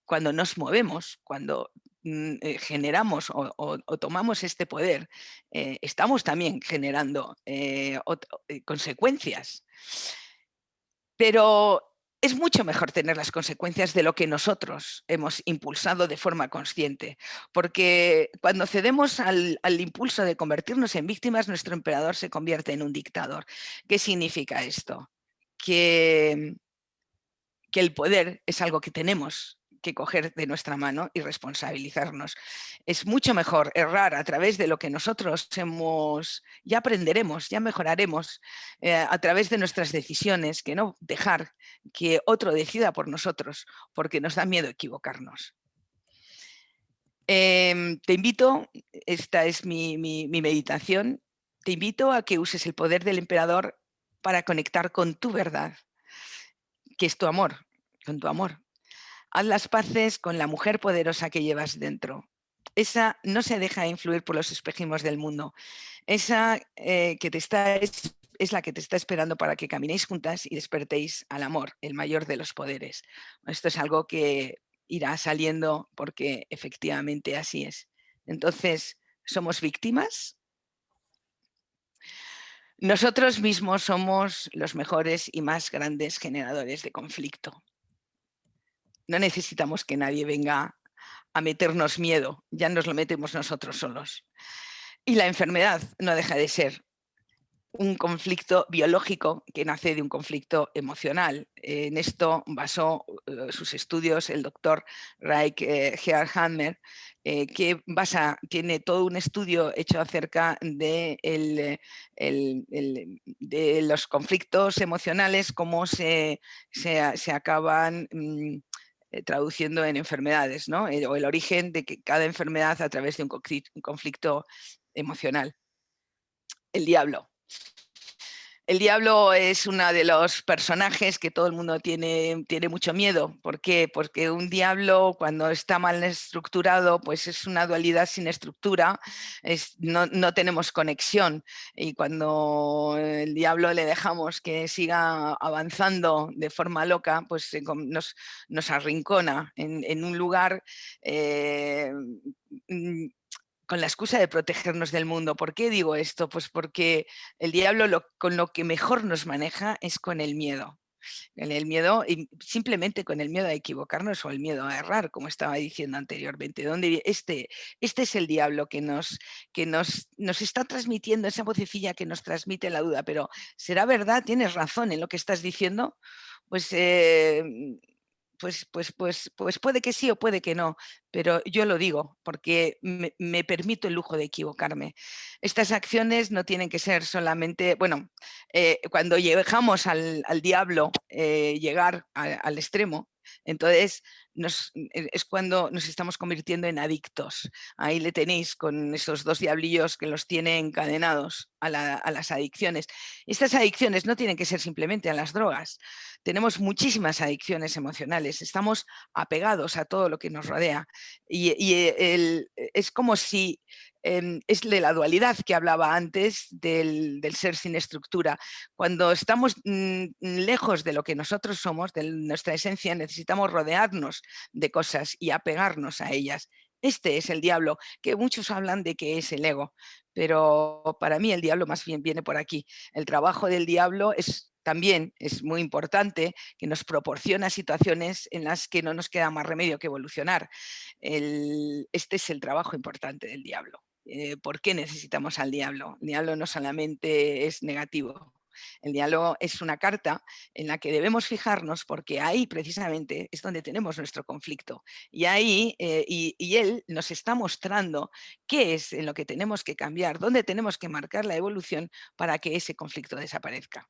cuando nos movemos, cuando generamos o tomamos este poder, estamos también generando consecuencias. Pero es mucho mejor tener las consecuencias de lo que nosotros hemos impulsado de forma consciente, porque cuando cedemos al impulso de convertirnos en víctimas, nuestro emperador se convierte en un dictador. ¿Qué significa esto? Que el poder es algo que tenemos que coger de nuestra mano y responsabilizarnos. Es mucho mejor errar a través de lo que nosotros ya aprenderemos, ya mejoraremos a través de nuestras decisiones, que no dejar que otro decida por nosotros, porque nos da miedo equivocarnos. Te invito, esta es mi meditación, te invito a que uses el poder del emperador para conectar con tu verdad, que es tu amor, con tu amor. Haz las paces con la mujer poderosa que llevas dentro. Esa no se deja influir por los espejismos del mundo. Esa que es la que te está esperando para que caminéis juntas y despertéis al amor, el mayor de los poderes. Esto es algo que irá saliendo porque efectivamente así es. Entonces, ¿somos víctimas? Nosotros mismos somos los mejores y más grandes generadores de conflicto. No necesitamos que nadie venga a meternos miedo, ya nos lo metemos nosotros solos. Y la enfermedad no deja de ser un conflicto biológico que nace de un conflicto emocional. En esto basó sus estudios el doctor Raik Hammer, que tiene todo un estudio hecho acerca de los conflictos emocionales, cómo se acaban traduciendo en enfermedades, ¿no? O el origen de cada enfermedad a través de un conflicto emocional. El diablo. El diablo es uno de los personajes que todo el mundo tiene mucho miedo. ¿Por qué? Porque un diablo, cuando está mal estructurado, pues es una dualidad sin estructura, no tenemos conexión. Y cuando el diablo le dejamos que siga avanzando de forma loca, pues nos arrincona en un lugar con la excusa de protegernos del mundo. ¿Por qué digo esto? Pues porque el diablo con lo que mejor nos maneja es con el miedo. El miedo, y simplemente con el miedo a equivocarnos o el miedo a errar, como estaba diciendo anteriormente. Este es el diablo que nos está transmitiendo esa vocecilla que nos transmite la duda. Pero ¿será verdad? ¿Tienes razón en lo que estás diciendo? Pues puede que sí o puede que no, pero yo lo digo porque me permito el lujo de equivocarme. Estas acciones no tienen que ser solamente, bueno, cuando llegamos al diablo, llegar al extremo, entonces es cuando nos estamos convirtiendo en adictos. Ahí le tenéis con esos dos diablillos que los tiene encadenados a las adicciones. Estas adicciones no tienen que ser simplemente a las drogas. Tenemos muchísimas adicciones emocionales. Estamos apegados a todo lo que nos rodea. Es como si es de la dualidad que hablaba antes del ser sin estructura. Cuando estamos lejos de lo que nosotros somos, de nuestra esencia, necesitamos rodearnos de cosas y apegarnos a ellas. Este es el diablo, que muchos hablan de que es el ego, pero para mí el diablo más bien viene por aquí. El trabajo del diablo también es muy importante, que nos proporciona situaciones en las que no nos queda más remedio que evolucionar. Este es el trabajo importante del diablo. ¿Por qué necesitamos al diablo? El diablo no solamente es negativo. El diálogo es una carta en la que debemos fijarnos porque ahí precisamente es donde tenemos nuestro conflicto. Y ahí y él nos está mostrando qué es en lo que tenemos que cambiar, dónde tenemos que marcar la evolución para que ese conflicto desaparezca.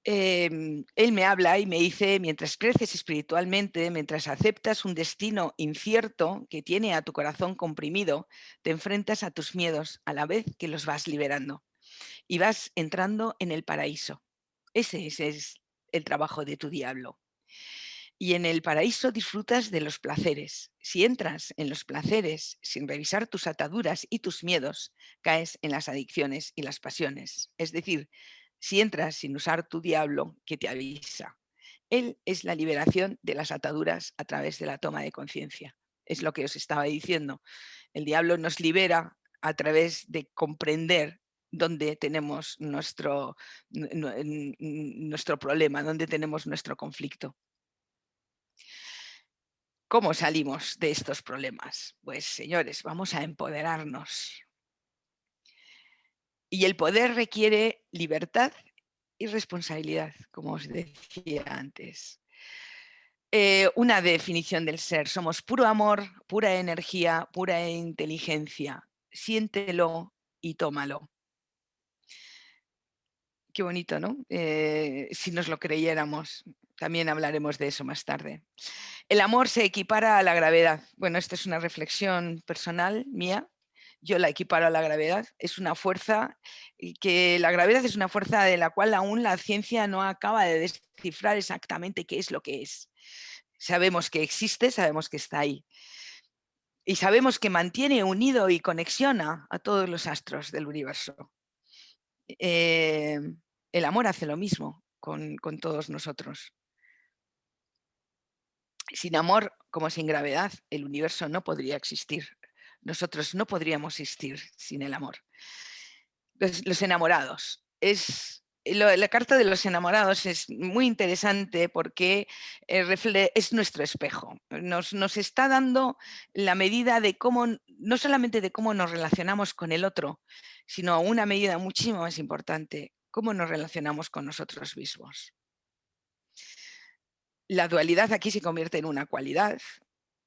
Él me habla y me dice, mientras creces espiritualmente, mientras aceptas un destino incierto que tiene a tu corazón comprimido, te enfrentas a tus miedos a la vez que los vas liberando y vas entrando en el paraíso. Ese es el trabajo de tu diablo. Y en el paraíso disfrutas de los placeres. Si entras en los placeres sin revisar tus ataduras y tus miedos, caes en las adicciones y las pasiones. Es decir, si entras sin usar tu diablo, que te avisa. Él es la liberación de las ataduras a través de la toma de conciencia. Es lo que os estaba diciendo. El diablo nos libera a través de comprender dónde tenemos nuestro problema, dónde tenemos nuestro conflicto. ¿Cómo salimos de estos problemas? Pues, señores, vamos a empoderarnos. Y el poder requiere libertad y responsabilidad, como os decía antes. Una definición del ser. Somos puro amor, pura energía, pura inteligencia. Siéntelo y tómalo. Qué bonito, ¿no? Si nos lo creyéramos. También hablaremos de eso más tarde. El amor se equipara a la gravedad. Bueno, esta es una reflexión personal mía. Yo la equiparo a la gravedad. Es una fuerza que la gravedad es una fuerza de la cual aún la ciencia no acaba de descifrar exactamente qué es lo que es. Sabemos que existe, sabemos que está ahí. Y sabemos que mantiene unido y conexiona a todos los astros del universo. El amor hace lo mismo con todos nosotros. Sin amor, como sin gravedad, el universo no podría existir. Nosotros no podríamos existir sin el amor. Los enamorados. La carta de los enamorados es muy interesante porque es nuestro espejo. Nos está dando la medida de cómo, no solamente de cómo nos relacionamos con el otro, sino una medida muchísimo más importante, cómo nos relacionamos con nosotros mismos. La dualidad aquí se convierte en una cualidad,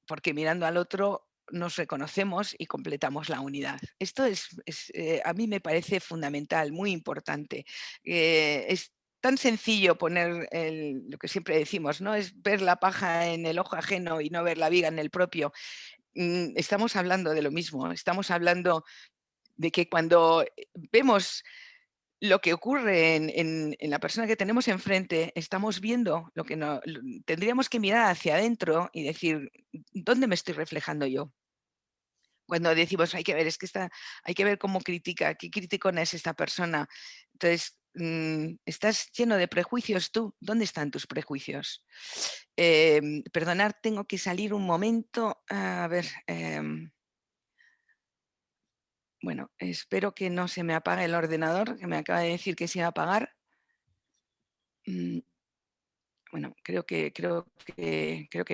porque mirando al otro nos reconocemos y completamos la unidad. Esto a mí me parece fundamental, muy importante. Es tan sencillo poner lo que siempre decimos, ¿no? Es ver la paja en el ojo ajeno y no ver la viga en el propio. Estamos hablando de lo mismo, estamos hablando de que cuando vemos lo que ocurre en la persona que tenemos enfrente, estamos viendo lo que tendríamos que mirar hacia adentro y decir, ¿dónde me estoy reflejando yo? Cuando decimos, hay que ver, hay que ver cómo critica, qué criticona es esta persona. Entonces, estás lleno de prejuicios tú. ¿Dónde están tus prejuicios? Perdonad, tengo que salir un momento. A ver. Bueno, espero que no se me apague el ordenador, que me acaba de decir que se iba a apagar. Bueno, creo que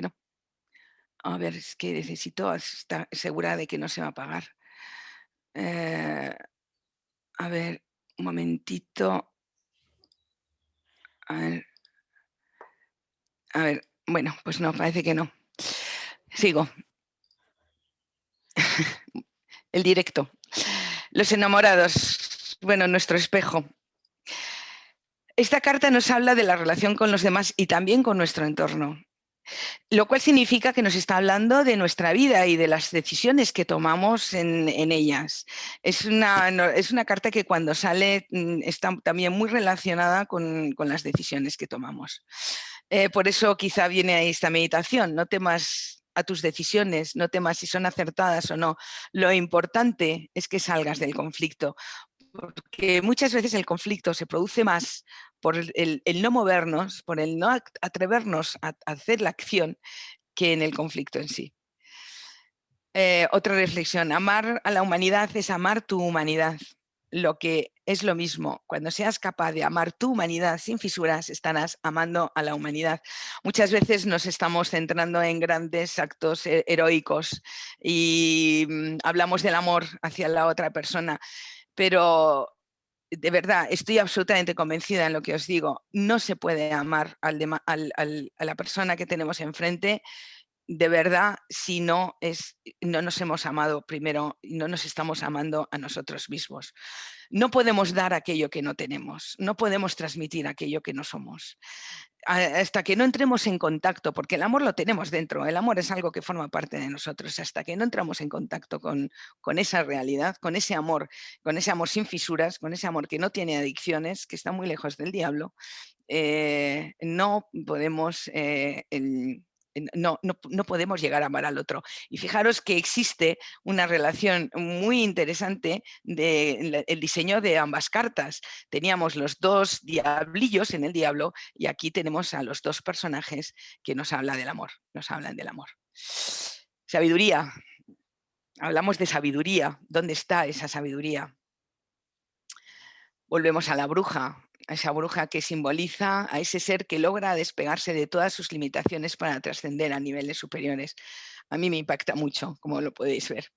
no. A ver, es que necesito estar segura de que no se va a apagar. A ver, un momentito. A ver, bueno, pues no, parece que no. Sigo. El directo. Los enamorados. Bueno, nuestro espejo. Esta carta nos habla de la relación con los demás y también con nuestro entorno. Lo cual significa que nos está hablando de nuestra vida y de las decisiones que tomamos en ellas. Es una carta que cuando sale está también muy relacionada con las decisiones que tomamos. Por eso quizá viene ahí esta meditación. No temas a tus decisiones, no temas si son acertadas o no. Lo importante es que salgas del conflicto, porque muchas veces el conflicto se produce más por el no movernos, por el no atrevernos a hacer la acción, que en el conflicto en sí. Otra reflexión, amar a la humanidad es amar tu humanidad. Lo que es lo mismo, cuando seas capaz de amar tu humanidad sin fisuras, estarás amando a la humanidad. Muchas veces nos estamos centrando en grandes actos heroicos y hablamos del amor hacia la otra persona, pero de verdad, estoy absolutamente convencida en lo que os digo. No se puede amar a la persona que tenemos enfrente de verdad si no nos hemos amado primero y no nos estamos amando a nosotros mismos. No podemos dar aquello que no tenemos, no podemos transmitir aquello que no somos. Hasta que no entremos en contacto, porque el amor lo tenemos dentro, el amor es algo que forma parte de nosotros, hasta que no entramos en contacto con esa realidad, con ese amor sin fisuras, con ese amor que no tiene adicciones, que está muy lejos del diablo, no podemos... no podemos llegar a amar al otro. Y fijaros que existe una relación muy interesante del diseño de ambas cartas. Teníamos los dos diablillos en el diablo y aquí tenemos a los dos personajes que nos hablan del amor. Sabiduría. Hablamos de sabiduría. ¿Dónde está esa sabiduría? Volvemos a la bruja, a esa bruja que simboliza a ese ser que logra despegarse de todas sus limitaciones para trascender a niveles superiores. A mí me impacta mucho, como lo podéis ver.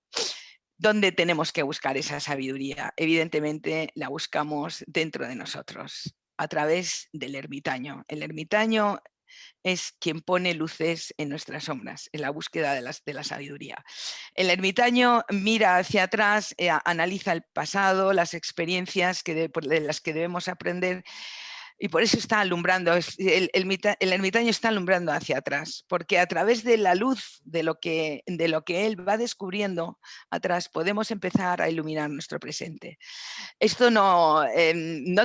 ¿Dónde tenemos que buscar esa sabiduría? Evidentemente la buscamos dentro de nosotros, a través del ermitaño. El ermitaño es quien pone luces en nuestras sombras, en la búsqueda de la sabiduría. El ermitaño mira hacia atrás, analiza el pasado, las experiencias de las que debemos aprender, y por eso está alumbrando, el ermitaño está alumbrando hacia atrás, porque a través de la luz de lo que él va descubriendo atrás podemos empezar a iluminar nuestro presente. Esto no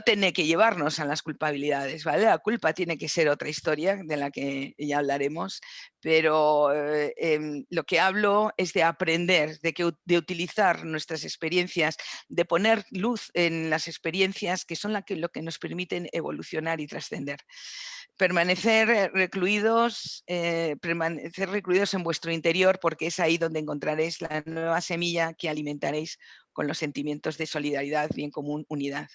tiene que llevarnos a las culpabilidades, ¿vale? La culpa tiene que ser otra historia de la que ya hablaremos, pero lo que hablo es de aprender, de utilizar nuestras experiencias, de poner luz en las experiencias que son lo que nos permiten evolucionar y trascender. Permanecer recluidos en vuestro interior, porque es ahí donde encontraréis la nueva semilla que alimentaréis con los sentimientos de solidaridad, bien común, unidad.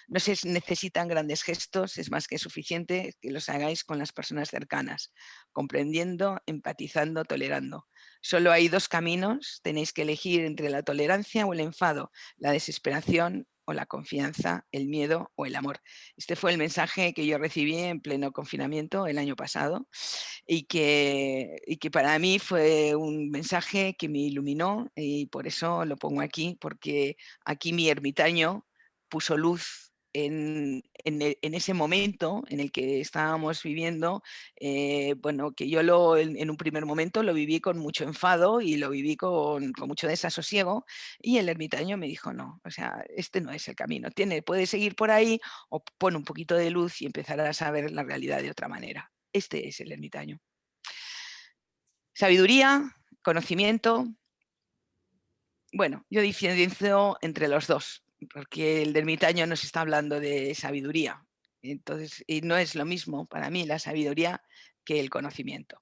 No se necesitan grandes gestos, es más que suficiente que los hagáis con las personas cercanas, comprendiendo, empatizando, tolerando. Solo hay dos caminos, tenéis que elegir entre la tolerancia o el enfado, la desesperación o la confianza, el miedo o el amor. Este fue el mensaje que yo recibí en pleno confinamiento el año pasado y que para mí fue un mensaje que me iluminó, y por eso lo pongo aquí, porque aquí mi ermitaño puso luz en ese momento en el que estábamos viviendo, bueno, que yo en un primer momento lo viví con mucho enfado y lo viví con mucho desasosiego, y el ermitaño me dijo, no, o sea, este no es el camino, puedes seguir por ahí o pon un poquito de luz y empezarás a ver la realidad de otra manera. Este es el ermitaño. Sabiduría, conocimiento. Bueno, yo diferencio entre los dos, porque el ermitaño nos está hablando de sabiduría. Entonces, y no es lo mismo para mí la sabiduría que el conocimiento.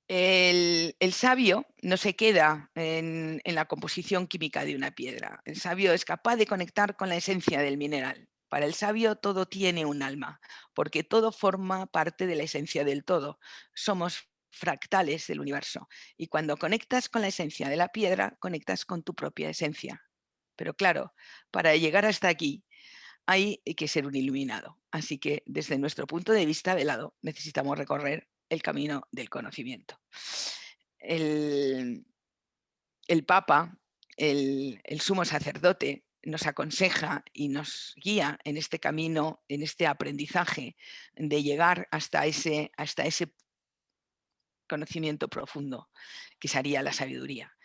El sabio no se queda en la composición química de una piedra. El sabio es capaz de conectar con la esencia del mineral. Para el sabio todo tiene un alma, porque todo forma parte de la esencia del todo. Somos fractales del universo. Y cuando conectas con la esencia de la piedra, conectas con tu propia esencia. Pero claro, para llegar hasta aquí hay que ser un iluminado. Así que desde nuestro punto de vista velado necesitamos recorrer el camino del conocimiento. El Papa, el sumo sacerdote, nos aconseja y nos guía en este camino, en este aprendizaje de llegar hasta ese conocimiento profundo, que sería la sabiduría.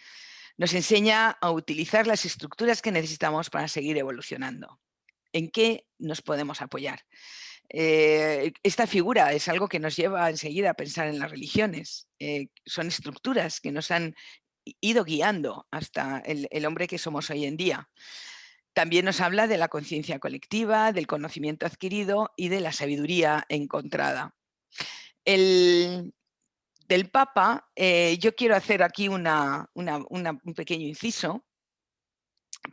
Nos enseña a utilizar las estructuras que necesitamos para seguir evolucionando. ¿En qué nos podemos apoyar? Esta figura es algo que nos lleva enseguida a pensar en las religiones. Son estructuras que nos han ido guiando hasta el hombre que somos hoy en día. También nos habla de la conciencia colectiva, del conocimiento adquirido y de la sabiduría encontrada. Del Papa, yo quiero hacer aquí un pequeño inciso,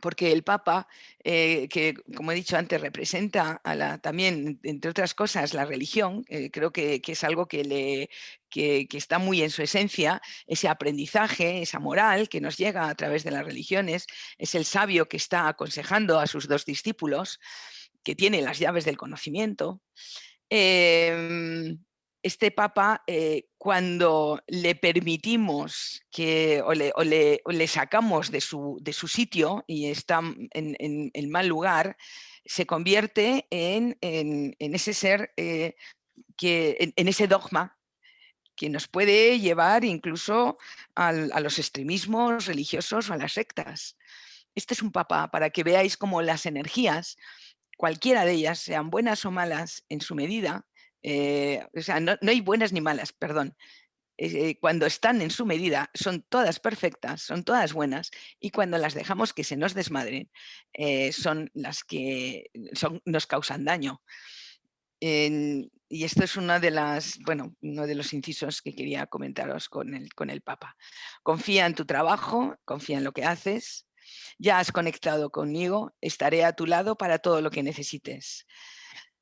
porque el Papa, que como he dicho antes, representa también, entre otras cosas, la religión, creo que es algo que está muy en su esencia, ese aprendizaje, esa moral que nos llega a través de las religiones, es el sabio que está aconsejando a sus 2 discípulos, que tiene las llaves del conocimiento. Este Papa, cuando le permitimos o le sacamos de su sitio y está en mal lugar, se convierte en ese ser, en ese dogma que nos puede llevar incluso a los extremismos religiosos o a las sectas. Este es un Papa para que veáis cómo las energías, cualquiera de ellas, sean buenas o malas en su medida, o sea, no hay buenas ni malas, perdón. Cuando están en su medida, son todas perfectas, son todas buenas, y cuando las dejamos que se nos desmadren, son las que nos causan daño. Y esto es uno de los incisos que quería comentaros con el Papa. Confía en tu trabajo, confía en lo que haces. Ya has conectado conmigo, estaré a tu lado para todo lo que necesites.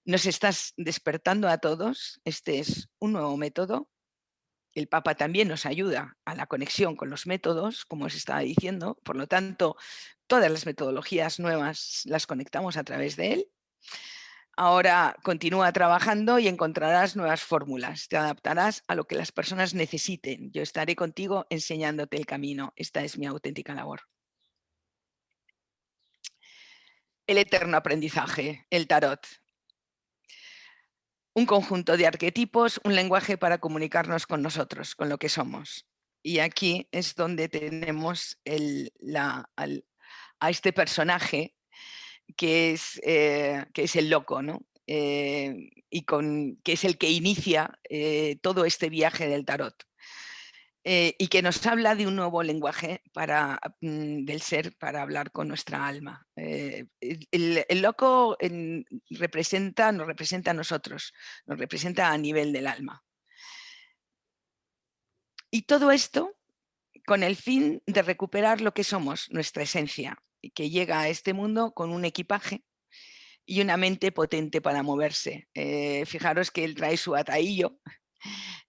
Nos estás despertando a todos, este es un nuevo método. El Papa también nos ayuda a la conexión con los métodos, como os estaba diciendo, por lo tanto, todas las metodologías nuevas las conectamos a través de él. Ahora continúa trabajando y encontrarás nuevas fórmulas, te adaptarás a lo que las personas necesiten. Yo estaré contigo enseñándote el camino, esta es mi auténtica labor. El eterno aprendizaje, el tarot. Un conjunto de arquetipos, un lenguaje para comunicarnos con nosotros, con lo que somos. Y aquí es donde tenemos a este personaje que es el loco, ¿no? Que es el que inicia todo este viaje del tarot. Y que nos habla de un nuevo lenguaje del ser para hablar con nuestra alma. El loco nos representa a nosotros, nos representa a nivel del alma. Y todo esto con el fin de recuperar lo que somos, nuestra esencia, que llega a este mundo con un equipaje y una mente potente para moverse. Fijaros que él trae su ataío,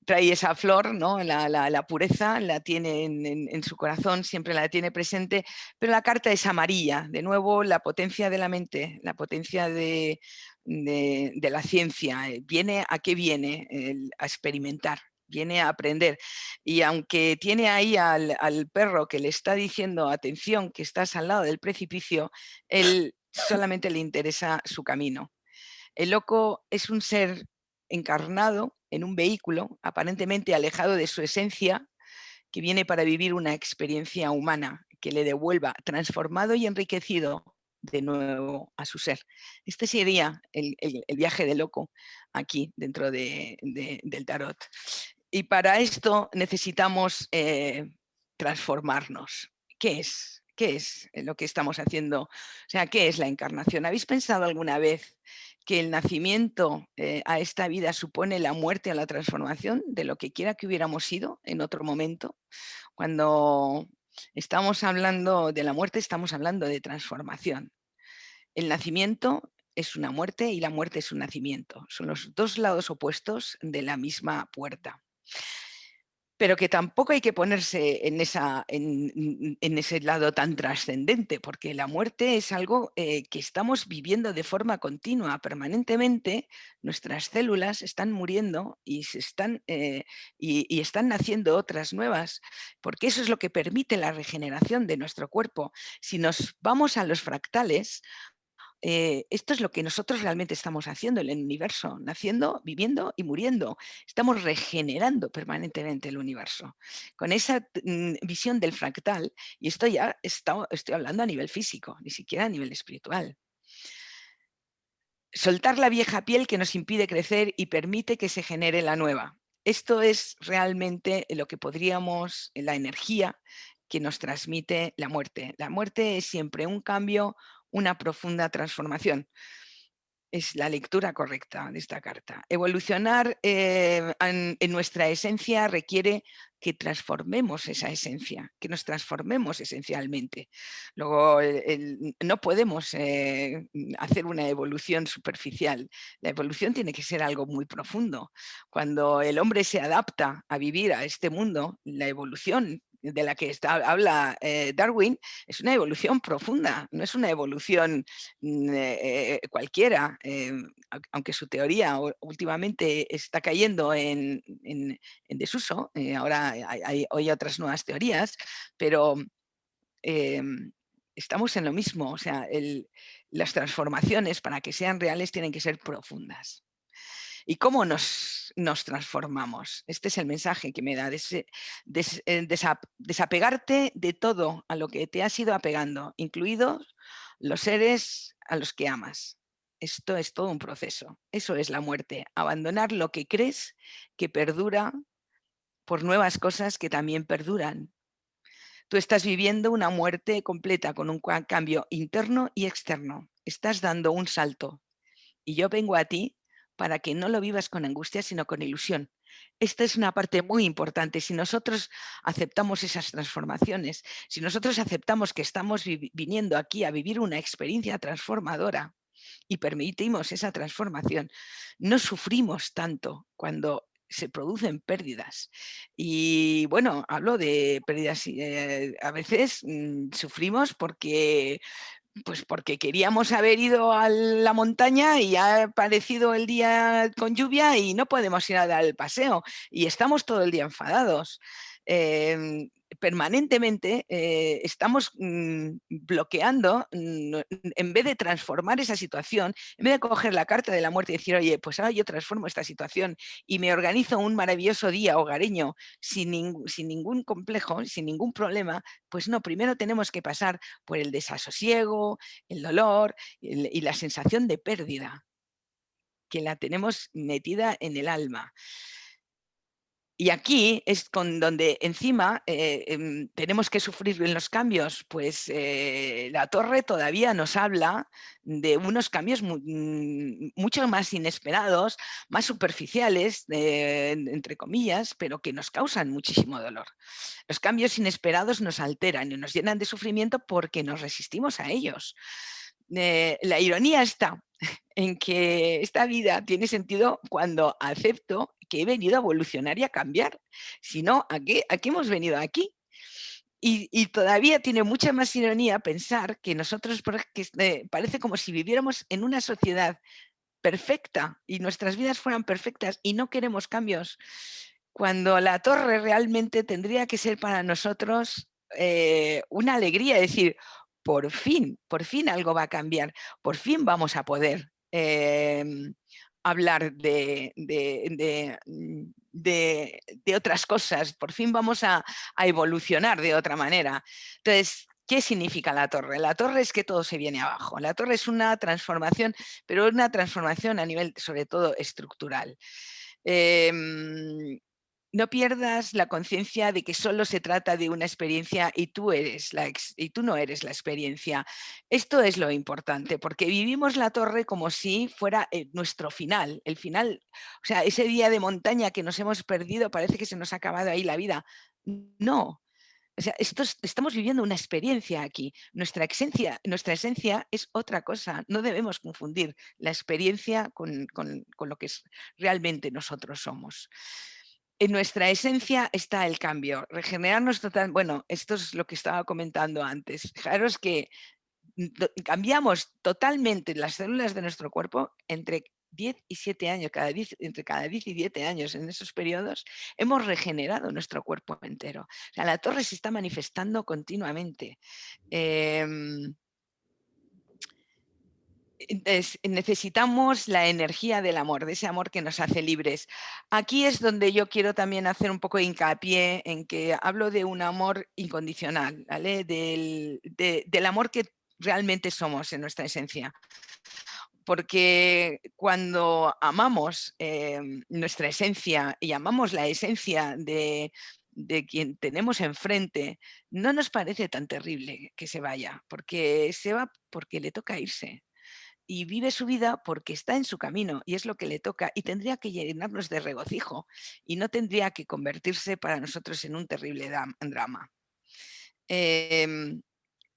trae esa flor, ¿no? La pureza la tiene en su corazón, siempre la tiene presente, pero la carta es amarilla, de nuevo la potencia de la mente, la potencia de la ciencia. ¿Viene a qué viene? A experimentar, viene a aprender. Y aunque tiene ahí al perro que le está diciendo, atención, que estás al lado del precipicio, él solamente le interesa su camino. El loco es un ser encarnado en un vehículo aparentemente alejado de su esencia, que viene para vivir una experiencia humana que le devuelva transformado y enriquecido de nuevo a su ser. Este sería el viaje del loco aquí dentro del tarot. Y para esto necesitamos transformarnos. ¿Qué es? ¿Qué es lo que estamos haciendo? O sea, ¿qué es la encarnación? ¿Habéis pensado alguna vez que el nacimiento a esta vida supone la muerte o la transformación de lo que quiera que hubiéramos sido en otro momento? Cuando estamos hablando de la muerte, estamos hablando de transformación. El nacimiento es una muerte y la muerte es un nacimiento. Son los 2 lados opuestos de la misma puerta. pero que tampoco hay que ponerse en ese lado tan trascendente, porque la muerte es algo que estamos viviendo de forma continua, permanentemente. Nuestras células están muriendo y están naciendo otras nuevas, porque eso es lo que permite la regeneración de nuestro cuerpo. Si nos vamos a los fractales, esto es lo que nosotros realmente estamos haciendo en el universo, naciendo, viviendo y muriendo. Estamos regenerando permanentemente el universo. Con esa visión del fractal, y esto ya estoy hablando a nivel físico, ni siquiera a nivel espiritual. Soltar la vieja piel que nos impide crecer y permite que se genere la nueva. Esto es realmente lo que podríamos, la energía que nos transmite la muerte. La muerte es siempre un cambio, una profunda transformación. Es la lectura correcta de esta carta. Evolucionar en nuestra esencia requiere que transformemos esa esencia, que nos transformemos esencialmente. Luego, no podemos hacer una evolución superficial. La evolución tiene que ser algo muy profundo. Cuando el hombre se adapta a vivir a este mundo, la evolución de la que habla Darwin es una evolución profunda, no es una evolución cualquiera, aunque su teoría últimamente está cayendo en desuso, ahora hay otras nuevas teorías, pero eh, estamos en lo mismo, o sea, las transformaciones para que sean reales tienen que ser profundas. ¿Y cómo nos transformamos? Este es el mensaje que me da, desapegarte de todo a lo que te has ido apegando, incluidos los seres a los que amas. Esto es todo un proceso. Eso es la muerte. Abandonar lo que crees que perdura por nuevas cosas que también perduran. Tú estás viviendo una muerte completa con un cambio interno y externo. Estás dando un salto. Y yo vengo a ti para que no lo vivas con angustia, sino con ilusión. Esta es una parte muy importante. Si nosotros aceptamos esas transformaciones, si nosotros aceptamos que estamos viniendo aquí a vivir una experiencia transformadora y permitimos esa transformación, no sufrimos tanto cuando se producen pérdidas. Y bueno, hablo de pérdidas, a veces sufrimos porque queríamos haber ido a la montaña y ha aparecido el día con lluvia y no podemos ir a dar el paseo y estamos todo el día enfadados. Permanentemente estamos bloqueando, en vez de transformar esa situación, en vez de coger la carta de la muerte y decir, oye, pues ahora yo transformo esta situación y me organizo un maravilloso día hogareño sin ningún complejo, sin ningún problema, pues no, primero tenemos que pasar por el desasosiego, el dolor y la sensación de pérdida, que la tenemos metida en el alma. Y aquí es con donde encima tenemos que sufrir en los cambios, pues la torre todavía nos habla de unos cambios mucho más inesperados, más superficiales, entre comillas, pero que nos causan muchísimo dolor. Los cambios inesperados nos alteran y nos llenan de sufrimiento porque nos resistimos a ellos. La ironía está en que esta vida tiene sentido cuando acepto que he venido a evolucionar y a cambiar. Si no, ¿a qué hemos venido aquí? Y todavía tiene mucha más ironía pensar que nosotros parece como si viviéramos en una sociedad perfecta y nuestras vidas fueran perfectas y no queremos cambios, cuando la torre realmente tendría que ser para nosotros una alegría, decir, por fin algo va a cambiar, por fin vamos a poder hablar de otras cosas, por fin vamos a evolucionar de otra manera. Entonces, ¿qué significa la torre? La torre es que todo se viene abajo. La torre es una transformación, pero una transformación a nivel sobre todo estructural. No pierdas la conciencia de que solo se trata de una experiencia y y tú no eres la experiencia. Esto es lo importante, porque vivimos la torre como si fuera nuestro final, el final, o sea, ese día de montaña que nos hemos perdido, parece que se nos ha acabado ahí la vida. No, o sea, estamos viviendo una experiencia aquí. Nuestra esencia es otra cosa. No debemos confundir la experiencia con lo que realmente nosotros somos. En nuestra esencia está el cambio, regenerarnos total. Bueno, esto es lo que estaba comentando antes. Fijaros que cambiamos totalmente las células de nuestro cuerpo entre 10 y 7 años, entre cada 10 y 7 años. En esos periodos hemos regenerado nuestro cuerpo entero. O sea, la torre se está manifestando continuamente. Necesitamos la energía del amor, de ese amor que nos hace libres. Aquí es donde yo quiero también hacer un poco de hincapié en que hablo de un amor incondicional, ¿vale? Del amor que realmente somos en nuestra esencia. Porque cuando amamos nuestra esencia y amamos la esencia de quien tenemos enfrente, no nos parece tan terrible que se vaya, porque se va porque le toca irse y vive su vida porque está en su camino y es lo que le toca y tendría que llenarnos de regocijo y no tendría que convertirse para nosotros en un terrible drama.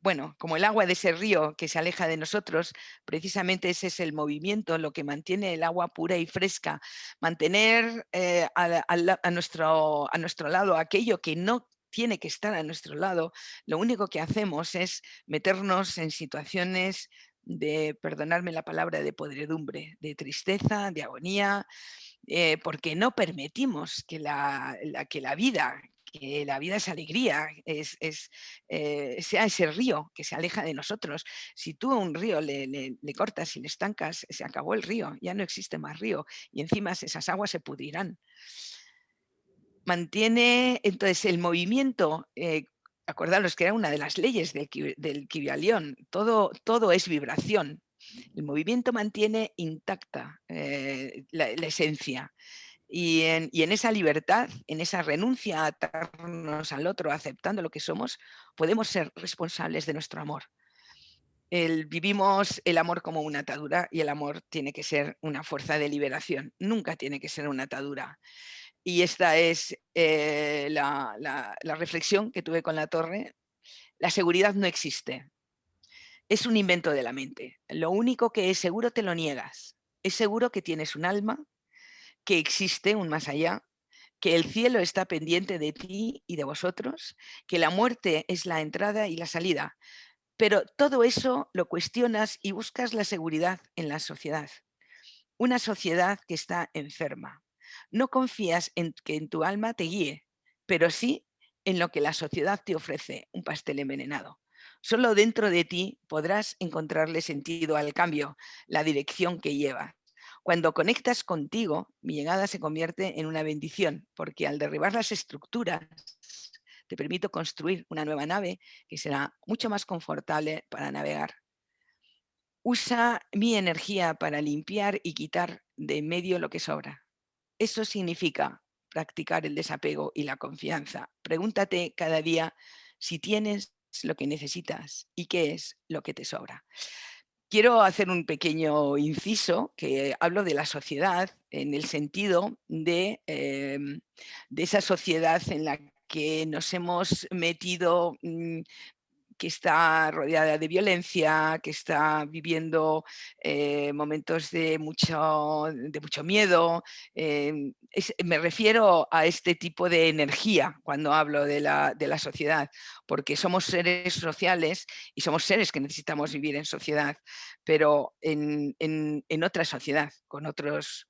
Bueno, como el agua de ese río que se aleja de nosotros, precisamente ese es el movimiento, lo que mantiene el agua pura y fresca, mantener a nuestro lado aquello que no tiene que estar a nuestro lado. Lo único que hacemos es meternos en situaciones de, perdonadme la palabra, de podredumbre, de tristeza, de agonía, porque no permitimos que que la vida es alegría, sea ese río que se aleja de nosotros. Si tú a un río le cortas y le estancas, se acabó el río, ya no existe más río y encima esas aguas se pudrirán. Mantiene entonces el movimiento. Acordaros que era una de las leyes del Kybalión, todo es vibración. El movimiento mantiene intacta la esencia. Y en esa libertad, en esa renuncia a atarnos al otro, aceptando lo que somos, podemos ser responsables de nuestro amor. Vivimos el amor como una atadura y el amor tiene que ser una fuerza de liberación, nunca tiene que ser una atadura. Y esta es la reflexión que tuve con la torre. La seguridad no existe, es un invento de la mente. Lo único que es seguro te lo niegas. Es seguro que tienes un alma, que existe un más allá, que el cielo está pendiente de ti y de vosotros, que la muerte es la entrada y la salida. Pero todo eso lo cuestionas y buscas la seguridad en la sociedad. Una sociedad que está enferma. No confías en que en tu alma te guíe, pero sí en lo que la sociedad te ofrece, un pastel envenenado. Solo dentro de ti podrás encontrarle sentido al cambio, la dirección que lleva. Cuando conectas contigo, mi llegada se convierte en una bendición, porque al derribar las estructuras, te permito construir una nueva nave que será mucho más confortable para navegar. Usa mi energía para limpiar y quitar de en medio lo que sobra. Eso significa practicar el desapego y la confianza. Pregúntate cada día si tienes lo que necesitas y qué es lo que te sobra. Quiero hacer un pequeño inciso que hablo de la sociedad en el sentido de esa sociedad en la que nos hemos metido, que está rodeada de violencia, que está viviendo momentos de mucho miedo. Me refiero a este tipo de energía cuando hablo de la sociedad, porque somos seres sociales y somos seres que necesitamos vivir en sociedad, pero en otra sociedad, con otros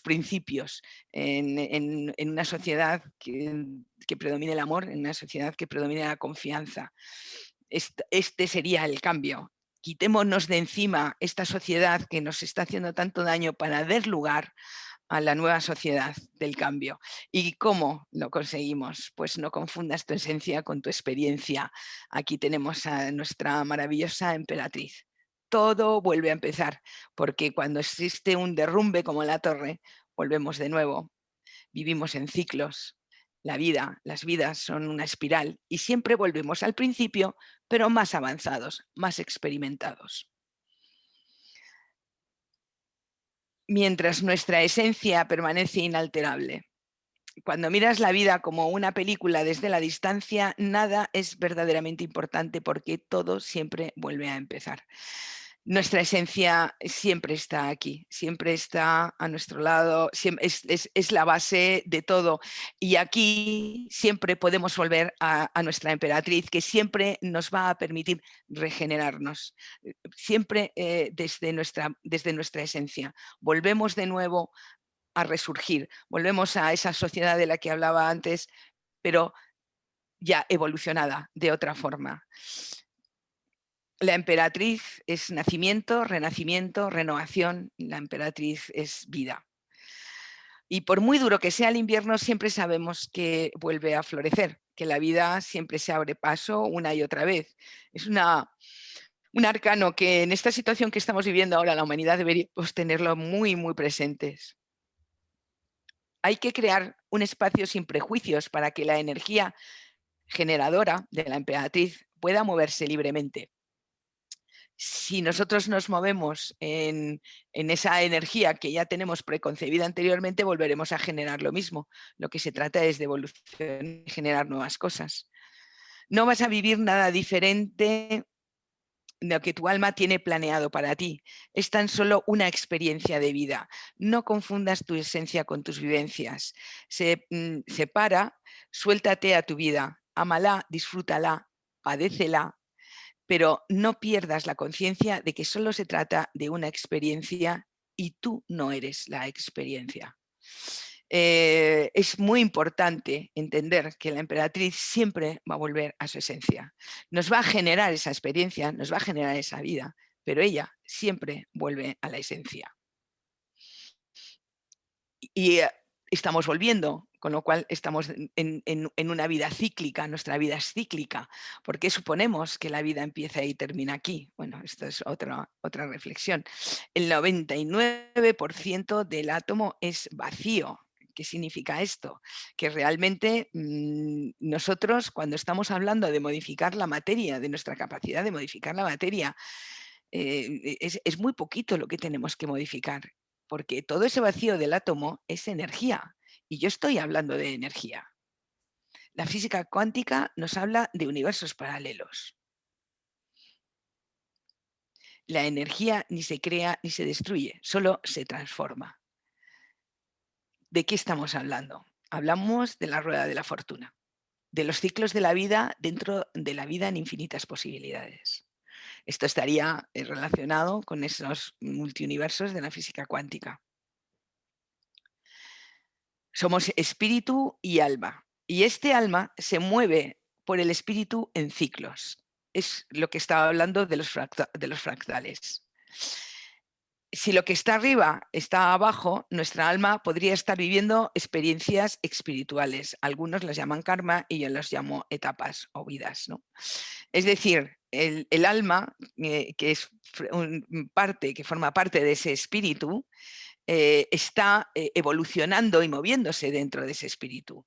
principios, en una sociedad que predomine el amor, en una sociedad que predomine la confianza. Este sería el cambio. Quitémonos de encima esta sociedad que nos está haciendo tanto daño para dar lugar a la nueva sociedad del cambio. ¿Y cómo lo conseguimos? Pues no confundas tu esencia con tu experiencia. Aquí tenemos a nuestra maravillosa emperatriz. Todo vuelve a empezar, porque cuando existe un derrumbe como la torre, volvemos de nuevo. Vivimos en ciclos. Las vidas son una espiral y siempre volvemos al principio, pero más avanzados, más experimentados. Mientras nuestra esencia permanece inalterable. Cuando miras la vida como una película desde la distancia, nada es verdaderamente importante porque todo siempre vuelve a empezar. Nuestra esencia siempre está aquí, siempre está a nuestro lado, es la base de todo. Y aquí siempre podemos volver a nuestra emperatriz, que siempre nos va a permitir regenerarnos, siempre desde nuestra esencia. Volvemos de nuevo a resurgir, volvemos a esa sociedad de la que hablaba antes, pero ya evolucionada de otra forma. La emperatriz es nacimiento, renacimiento, renovación. La emperatriz es vida. Y por muy duro que sea el invierno, siempre sabemos que vuelve a florecer, que la vida siempre se abre paso una y otra vez. Es un arcano que en esta situación que estamos viviendo ahora la humanidad deberíamos tenerlo muy, muy presentes. Hay que crear un espacio sin prejuicios para que la energía generadora de la emperatriz pueda moverse libremente. Si nosotros nos movemos en esa energía que ya tenemos preconcebida anteriormente, volveremos a generar lo mismo. Lo que se trata es de evolucionar y generar nuevas cosas. No vas a vivir nada diferente de lo que tu alma tiene planeado para ti. Es tan solo una experiencia de vida. No confundas tu esencia con tus vivencias. Separa, suéltate a tu vida, ámala, disfrútala, padécela, pero no pierdas la conciencia de que solo se trata de una experiencia y tú no eres la experiencia. Es muy importante entender que la emperatriz siempre va a volver a su esencia. Nos va a generar esa experiencia, nos va a generar esa vida, pero ella siempre vuelve a la esencia. Y estamos volviendo, con lo cual estamos en una vida cíclica, nuestra vida es cíclica. ¿Por qué suponemos que la vida empieza y termina aquí? Bueno, esto es otra reflexión. El 99% del átomo es vacío. ¿Qué significa esto? Que realmente nosotros, cuando estamos hablando de modificar la materia, de nuestra capacidad de modificar la materia, es muy poquito lo que tenemos que modificar, porque todo ese vacío del átomo es energía, y yo estoy hablando de energía. La física cuántica nos habla de universos paralelos. La energía ni se crea ni se destruye, solo se transforma. ¿De qué estamos hablando? Hablamos de la rueda de la fortuna, de los ciclos de la vida dentro de la vida en infinitas posibilidades. Esto estaría relacionado con esos multiuniversos de la física cuántica. Somos espíritu y alma. Y este alma se mueve por el espíritu en ciclos. Es lo que estaba hablando de los fractales. Si lo que está arriba está abajo, nuestra alma podría estar viviendo experiencias espirituales. Algunos las llaman karma y yo las llamo etapas o vidas, ¿no? Es decir, el alma, que es que forma parte de ese espíritu, está evolucionando y moviéndose dentro de ese espíritu,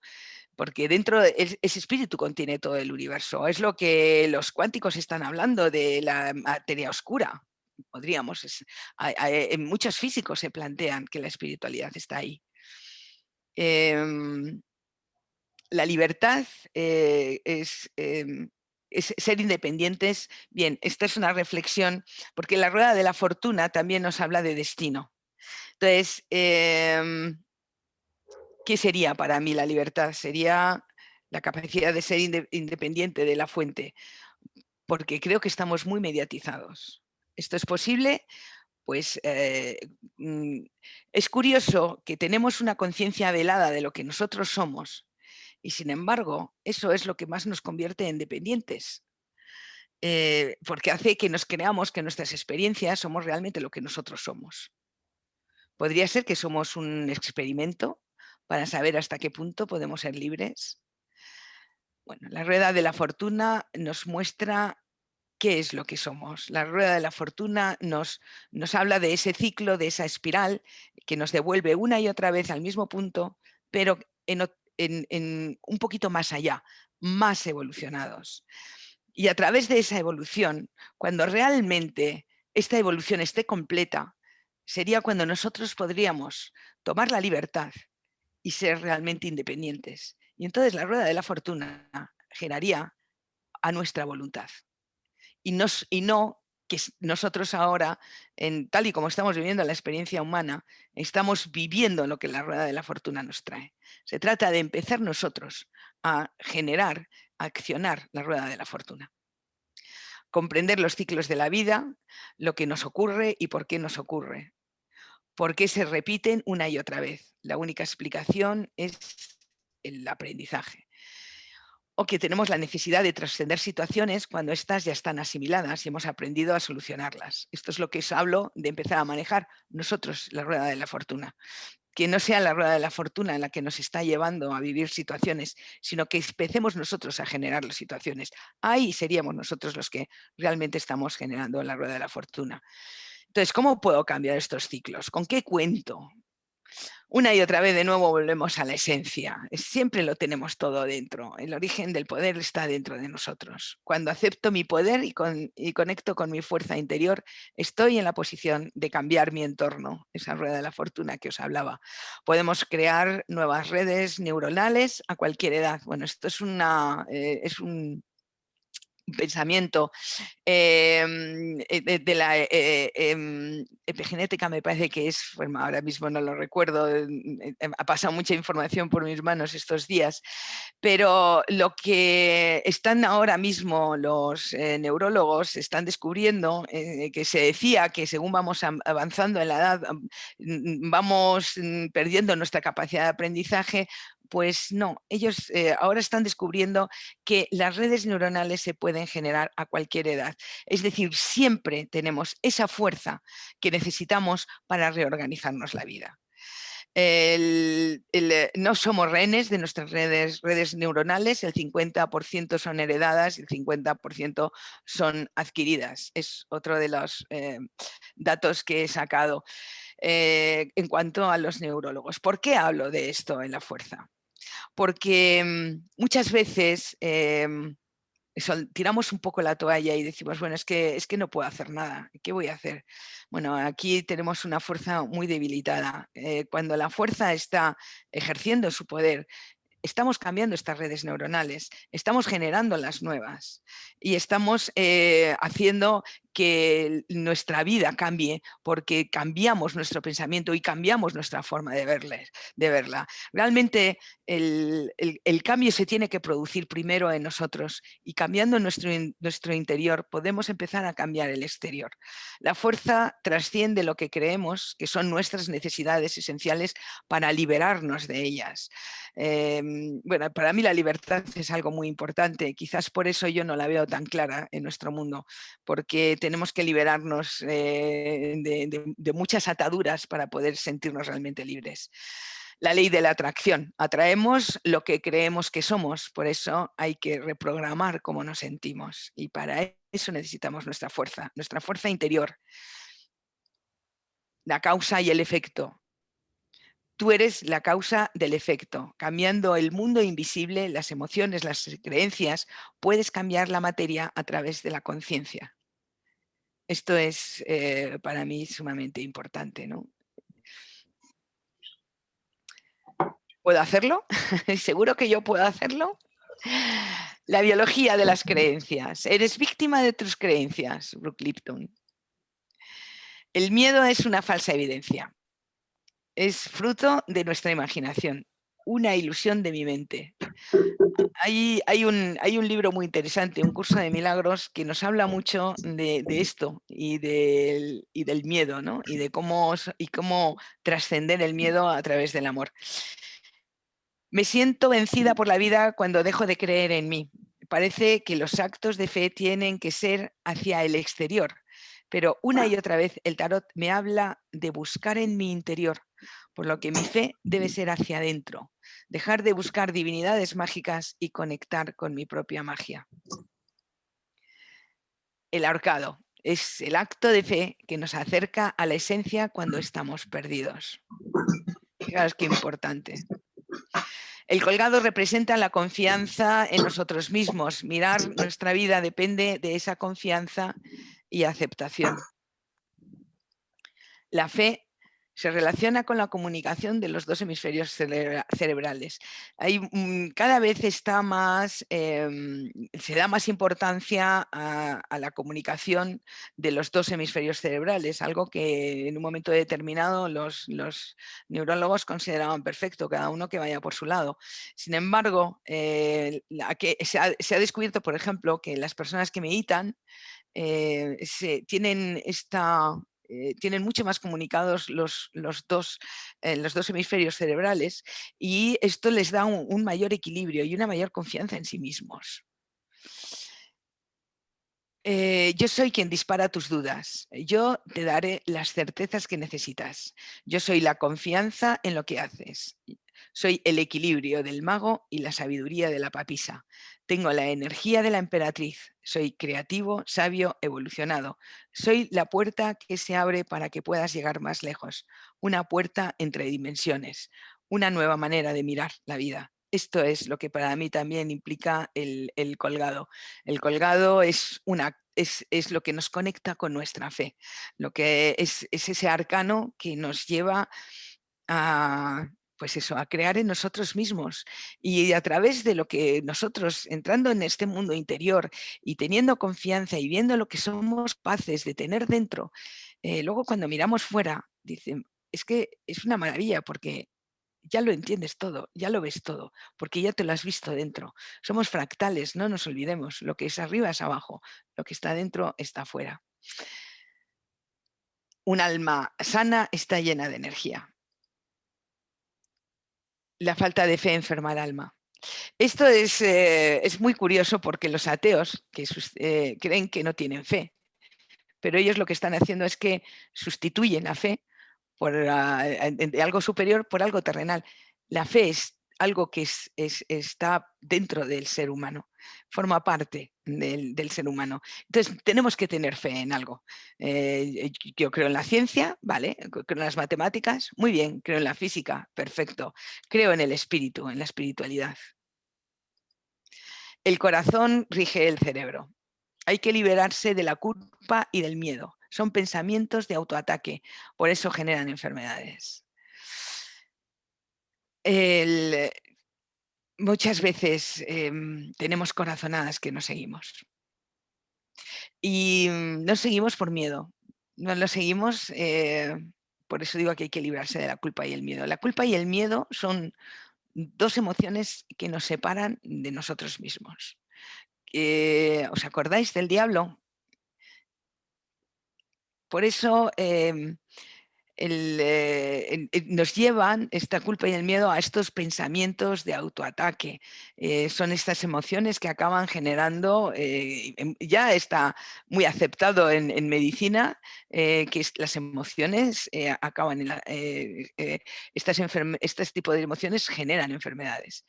porque dentro de ese espíritu contiene todo el universo. Es lo que los cuánticos están hablando de la materia oscura. Muchos físicos se plantean que la espiritualidad está ahí. La libertad es ser independientes. Bien, esta es una reflexión, porque la rueda de la fortuna también nos habla de destino. Entonces, ¿qué sería para mí la libertad? Sería la capacidad de ser independiente de la fuente, porque creo que estamos muy mediatizados. ¿Esto es posible? Pues es curioso que tenemos una conciencia velada de lo que nosotros somos y sin embargo eso es lo que más nos convierte en dependientes, porque hace que nos creamos que nuestras experiencias somos realmente lo que nosotros somos. ¿Podría ser que somos un experimento para saber hasta qué punto podemos ser libres? Bueno, la rueda de la fortuna nos muestra qué es lo que somos. La rueda de la fortuna nos habla de ese ciclo, de esa espiral que nos devuelve una y otra vez al mismo punto, pero en un poquito más allá, más evolucionados. Y a través de esa evolución, cuando realmente esta evolución esté completa, sería cuando nosotros podríamos tomar la libertad y ser realmente independientes. Y entonces la rueda de la fortuna giraría a nuestra voluntad y no que nosotros ahora, tal y como estamos viviendo la experiencia humana, estamos viviendo lo que la rueda de la fortuna nos trae. Se trata de empezar nosotros a generar, a accionar la rueda de la fortuna. Comprender los ciclos de la vida, lo que nos ocurre y por qué nos ocurre. ¿Por qué se repiten una y otra vez? La única explicación es el aprendizaje. O que tenemos la necesidad de trascender situaciones cuando éstas ya están asimiladas y hemos aprendido a solucionarlas. Esto es lo que os hablo de empezar a manejar nosotros la rueda de la fortuna. Que no sea la rueda de la fortuna en la que nos está llevando a vivir situaciones, sino que empecemos nosotros a generar las situaciones. Ahí seríamos nosotros los que realmente estamos generando la rueda de la fortuna. Entonces, ¿cómo puedo cambiar estos ciclos? ¿Con qué cuento? Una y otra vez de nuevo volvemos a la esencia. Siempre lo tenemos todo dentro. El origen del poder está dentro de nosotros. Cuando acepto mi poder y conecto con mi fuerza interior, estoy en la posición de cambiar mi entorno, esa rueda de la fortuna que os hablaba. Podemos crear nuevas redes neuronales a cualquier edad. Bueno, esto es un pensamiento de la epigenética, me parece que es, bueno, ahora mismo no lo recuerdo, ha pasado mucha información por mis manos estos días, pero lo que están ahora mismo los neurólogos están descubriendo, que se decía que según vamos avanzando en la edad, vamos perdiendo nuestra capacidad de aprendizaje. Pues no, ellos ahora están descubriendo que las redes neuronales se pueden generar a cualquier edad. Es decir, siempre tenemos esa fuerza que necesitamos para reorganizarnos la vida. No somos rehenes de nuestras redes neuronales, el 50% son heredadas y el 50% son adquiridas. Es otro de los datos que he sacado en cuanto a los neurólogos. ¿Por qué hablo de esto en la fuerza? Porque muchas veces tiramos un poco la toalla y decimos, bueno, es que no puedo hacer nada, ¿qué voy a hacer? Bueno, aquí tenemos una fuerza muy debilitada. Cuando la fuerza está ejerciendo su poder, estamos cambiando estas redes neuronales, estamos generando las nuevas y estamos haciendo que nuestra vida cambie porque cambiamos nuestro pensamiento y cambiamos nuestra forma de verla. Realmente el cambio se tiene que producir primero en nosotros y cambiando nuestro interior podemos empezar a cambiar el exterior. La fuerza trasciende lo que creemos que son nuestras necesidades esenciales para liberarnos de ellas. Bueno, para mí la libertad es algo muy importante, quizás por eso yo no la veo tan clara en nuestro mundo, porque tenemos que liberarnos de muchas ataduras para poder sentirnos realmente libres. La ley de la atracción, atraemos lo que creemos que somos, por eso hay que reprogramar cómo nos sentimos y para eso necesitamos nuestra fuerza interior, la causa y el efecto. Tú eres la causa del efecto. Cambiando el mundo invisible, las emociones, las creencias, puedes cambiar la materia a través de la conciencia. Esto es para mí sumamente importante, ¿no? ¿Puedo hacerlo? ¿Seguro que yo puedo hacerlo? La biología de las creencias. Eres víctima de tus creencias, Brooke Lipton. El miedo es una falsa evidencia. Es fruto de nuestra imaginación, una ilusión de mi mente. Hay un libro muy interesante, Un curso de milagros, que nos habla mucho de esto y del miedo, ¿no? Y de cómo trascender el miedo a través del amor. Me siento vencida por la vida cuando dejo de creer en mí. Parece que los actos de fe tienen que ser hacia el exterior, pero una y otra vez el tarot me habla de buscar en mi interior, por lo que mi fe debe ser hacia adentro, dejar de buscar divinidades mágicas y conectar con mi propia magia. El ahorcado es el acto de fe que nos acerca a la esencia cuando estamos perdidos. Fijaos qué importante. El colgado representa la confianza en nosotros mismos. Mirar nuestra vida depende de esa confianza y aceptación. La fe se relaciona con la comunicación de los dos hemisferios cerebrales. Cada vez está más, se da más importancia a la comunicación de los dos hemisferios cerebrales, algo que en un momento determinado los neurólogos consideraban perfecto, cada uno que vaya por su lado. Sin embargo, se ha descubierto, por ejemplo, que las personas que meditan tienen mucho más comunicados los dos hemisferios cerebrales, y esto les da un mayor equilibrio y una mayor confianza en sí mismos. Yo soy quien dispara tus dudas. Yo te daré las certezas que necesitas. Yo soy la confianza en lo que haces. Soy el equilibrio del mago y la sabiduría de la papisa. Tengo la energía de la emperatriz. Soy creativo, sabio, evolucionado. Soy la puerta que se abre para que puedas llegar más lejos. Una puerta entre dimensiones. Una nueva manera de mirar la vida. Esto es lo que para mí también implica el colgado. El colgado es lo que nos conecta con nuestra fe, lo que es ese arcano que nos lleva a, pues eso, a crear en nosotros mismos, y a través de lo que nosotros, entrando en este mundo interior y teniendo confianza y viendo lo que somos capaces de tener dentro, luego cuando miramos fuera, dicen, es que es una maravilla porque ya lo entiendes todo, ya lo ves todo, porque ya te lo has visto dentro. Somos fractales, no nos olvidemos, lo que es arriba es abajo, lo que está dentro está afuera. Un alma sana está llena de energía. La falta de fe enferma al alma. Esto es muy curioso porque los ateos creen que no tienen fe, pero ellos lo que están haciendo es que sustituyen la fe de algo superior por algo terrenal. La fe es algo que está dentro del ser humano, forma parte del ser humano. Entonces, tenemos que tener fe en algo. Yo creo en la ciencia, ¿vale? Creo en las matemáticas, muy bien. Creo en la física, perfecto. Creo en el espíritu, en la espiritualidad. El corazón rige el cerebro. Hay que liberarse de la culpa y del miedo. Son pensamientos de autoataque, por eso generan enfermedades. Muchas veces tenemos corazonadas que no seguimos. Y no seguimos por miedo. No lo seguimos, por eso digo que hay que librarse de la culpa y el miedo. La culpa y el miedo son dos emociones que nos separan de nosotros mismos. ¿Os acordáis del diablo? Por eso nos llevan esta culpa y el miedo a estos pensamientos de autoataque. Son estas emociones que acaban generando, ya está muy aceptado en medicina, que las emociones acaban en este tipo de emociones generan enfermedades.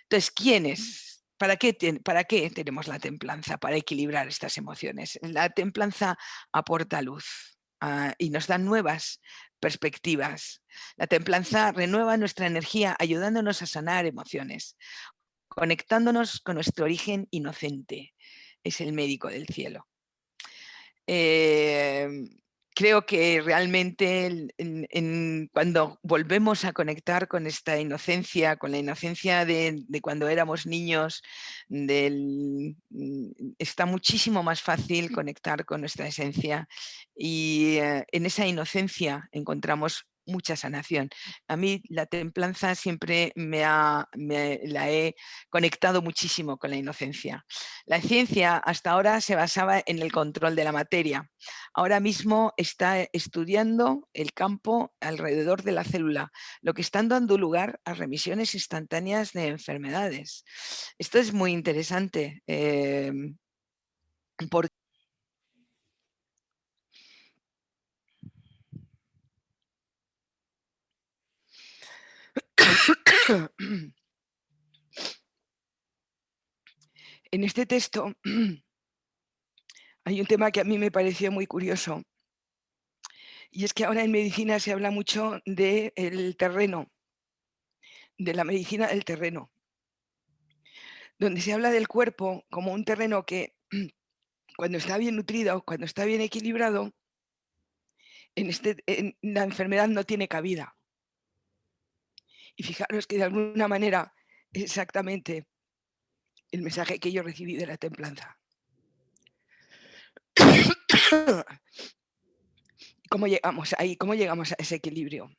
Entonces, ¿quiénes? ¿Para qué tenemos la templanza? Para equilibrar estas emociones. La templanza aporta luz y nos da nuevas perspectivas. La templanza renueva nuestra energía, ayudándonos a sanar emociones, conectándonos con nuestro origen inocente. Es el médico del cielo. Creo que realmente cuando volvemos a conectar con esta inocencia, con la inocencia de cuando éramos niños, está muchísimo más fácil conectar con nuestra esencia, y en esa inocencia encontramos mucha sanación. A mí la templanza siempre la he conectado muchísimo con la inocencia. La ciencia hasta ahora se basaba en el control de la materia. Ahora mismo está estudiando el campo alrededor de la célula, lo que está dando lugar a remisiones instantáneas de enfermedades. Esto es muy interesante. Porque en este texto hay un tema que a mí me pareció muy curioso, y es que ahora en medicina se habla mucho del terreno, de la medicina del terreno, donde se habla del cuerpo como un terreno que cuando está bien nutrido, cuando está bien equilibrado, la enfermedad no tiene cabida. Y fijaros que de alguna manera exactamente el mensaje que yo recibí de la templanza. ¿Cómo llegamos ahí? ¿Cómo llegamos a ese equilibrio?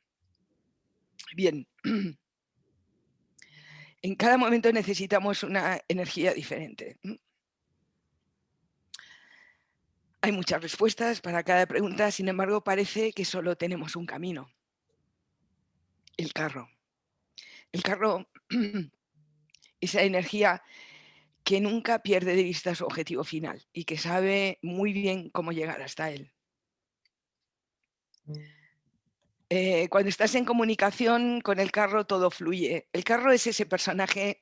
Bien, en cada momento necesitamos una energía diferente. Hay muchas respuestas para cada pregunta, sin embargo, parece que solo tenemos un camino: el carro. El carro, esa energía que nunca pierde de vista su objetivo final y que sabe muy bien cómo llegar hasta él. Cuando estás en comunicación con el carro, todo fluye. El carro es ese personaje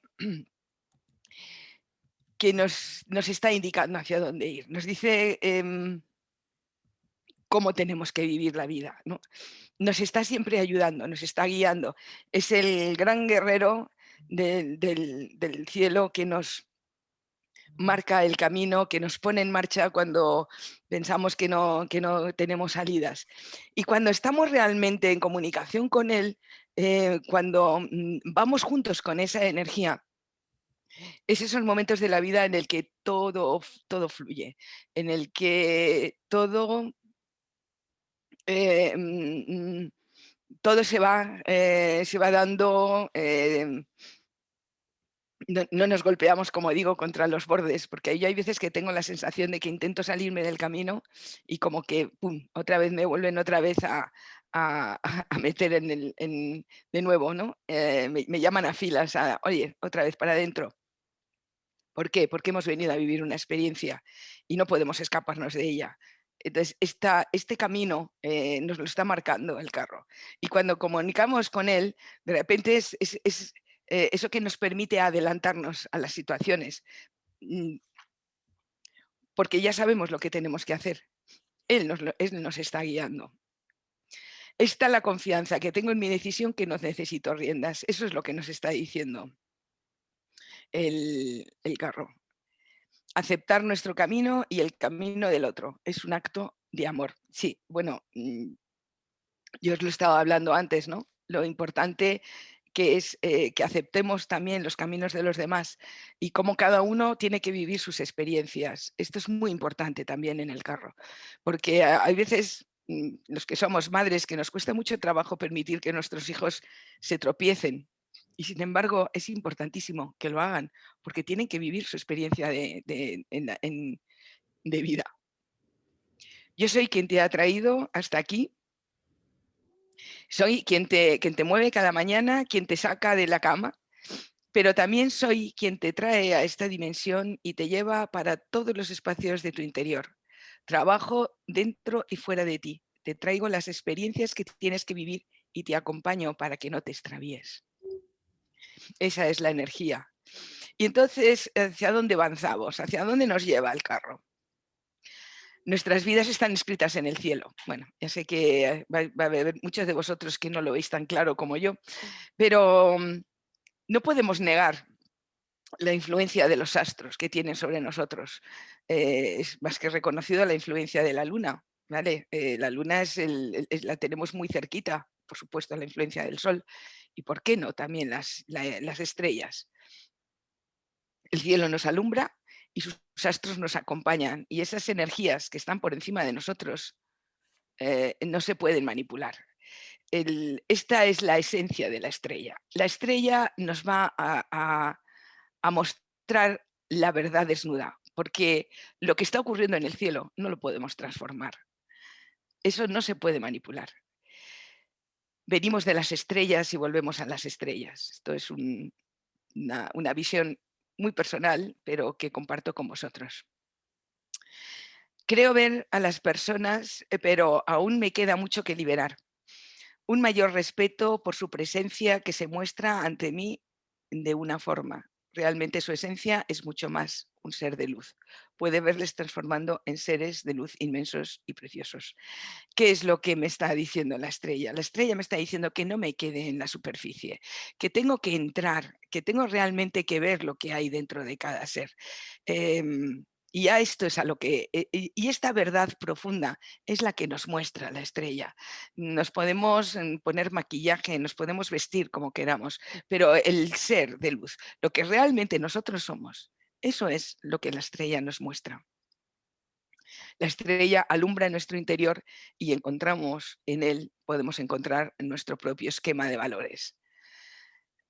que nos está indicando hacia dónde ir. Nos dice cómo tenemos que vivir la vida, ¿no? Nos está siempre ayudando, nos está guiando. Es el gran guerrero del cielo que nos marca el camino, que nos pone en marcha cuando pensamos que no tenemos salidas. Y cuando estamos realmente en comunicación con él, cuando vamos juntos con esa energía, es esos momentos de la vida en el que todo fluye, en el que todo, todo se va dando. No nos golpeamos, como digo, contra los bordes, porque yo hay veces que tengo la sensación de que intento salirme del camino y como que, ¡pum!, otra vez me vuelven otra vez a meter de nuevo, ¿no? Me llaman a filas, oye, otra vez para adentro. ¿Por qué? Porque hemos venido a vivir una experiencia y no podemos escaparnos de ella. Entonces, este camino nos lo está marcando el carro. Y cuando comunicamos con él, de repente es eso que nos permite adelantarnos a las situaciones, porque ya sabemos lo que tenemos que hacer. Él nos está guiando. Está la confianza que tengo en mi decisión, que no necesito riendas. Eso es lo que nos está diciendo el carro. Aceptar nuestro camino y el camino del otro. Es un acto de amor. Sí, bueno, yo os lo estaba hablando antes, ¿no? Lo importante que es que aceptemos también los caminos de los demás y cómo cada uno tiene que vivir sus experiencias. Esto es muy importante también en el carro, porque hay veces los que somos madres que nos cuesta mucho trabajo permitir que nuestros hijos se tropiecen. Y sin embargo, es importantísimo que lo hagan, porque tienen que vivir su experiencia de vida. Yo soy quien te ha traído hasta aquí. Soy quien te mueve cada mañana, quien te saca de la cama, pero también soy quien te trae a esta dimensión y te lleva para todos los espacios de tu interior. Trabajo dentro y fuera de ti. Te traigo las experiencias que tienes que vivir y te acompaño para que no te extravíes. Esa es la energía. Y entonces, ¿hacia dónde avanzamos? ¿Hacia dónde nos lleva el carro? Nuestras vidas están escritas en el cielo. Bueno, ya sé que va a haber muchos de vosotros que no lo veis tan claro como yo, pero no podemos negar la influencia de los astros que tienen sobre nosotros. Es más que reconocido la influencia de la luna, ¿vale? La luna la tenemos muy cerquita, por supuesto, la influencia del sol. ¿Y por qué no también las estrellas? El cielo nos alumbra y sus astros nos acompañan. Y esas energías que están por encima de nosotros no se pueden manipular. Esta es la esencia de la estrella. La estrella nos va a mostrar la verdad desnuda, porque lo que está ocurriendo en el cielo no lo podemos transformar. Eso no se puede manipular. Venimos de las estrellas y volvemos a las estrellas. Esto es una visión muy personal, pero que comparto con vosotros. Creo ver a las personas, pero aún me queda mucho que liberar. Un mayor respeto por su presencia que se muestra ante mí de una forma. Realmente su esencia es mucho más un ser de luz. Puede verles transformando en seres de luz inmensos y preciosos. ¿Qué es lo que me está diciendo la estrella? La estrella me está diciendo que no me quede en la superficie, que tengo que entrar, que tengo realmente que ver lo que hay dentro de cada ser. Y a esto es a lo que... Y esta verdad profunda es la que nos muestra la estrella. Nos podemos poner maquillaje, nos podemos vestir como queramos, pero el ser de luz, lo que realmente nosotros somos, eso es lo que la estrella nos muestra. La estrella alumbra nuestro interior y encontramos en él, podemos encontrar nuestro propio esquema de valores.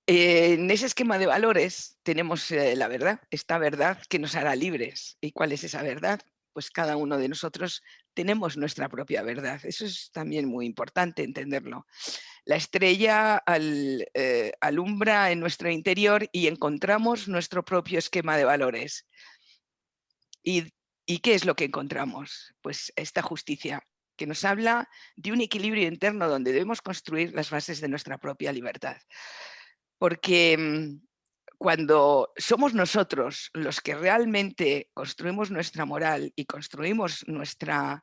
En ese esquema de valores tenemos la verdad, esta verdad que nos hará libres. ¿Y cuál es esa verdad? Pues cada uno de nosotros tenemos nuestra propia verdad. Eso es también muy importante entenderlo. La estrella alumbra en nuestro interior y encontramos nuestro propio esquema de valores. ¿Y qué es lo que encontramos? Pues esta justicia que nos habla de un equilibrio interno donde debemos construir las bases de nuestra propia libertad. Porque cuando somos nosotros los que realmente construimos nuestra moral y construimos nuestro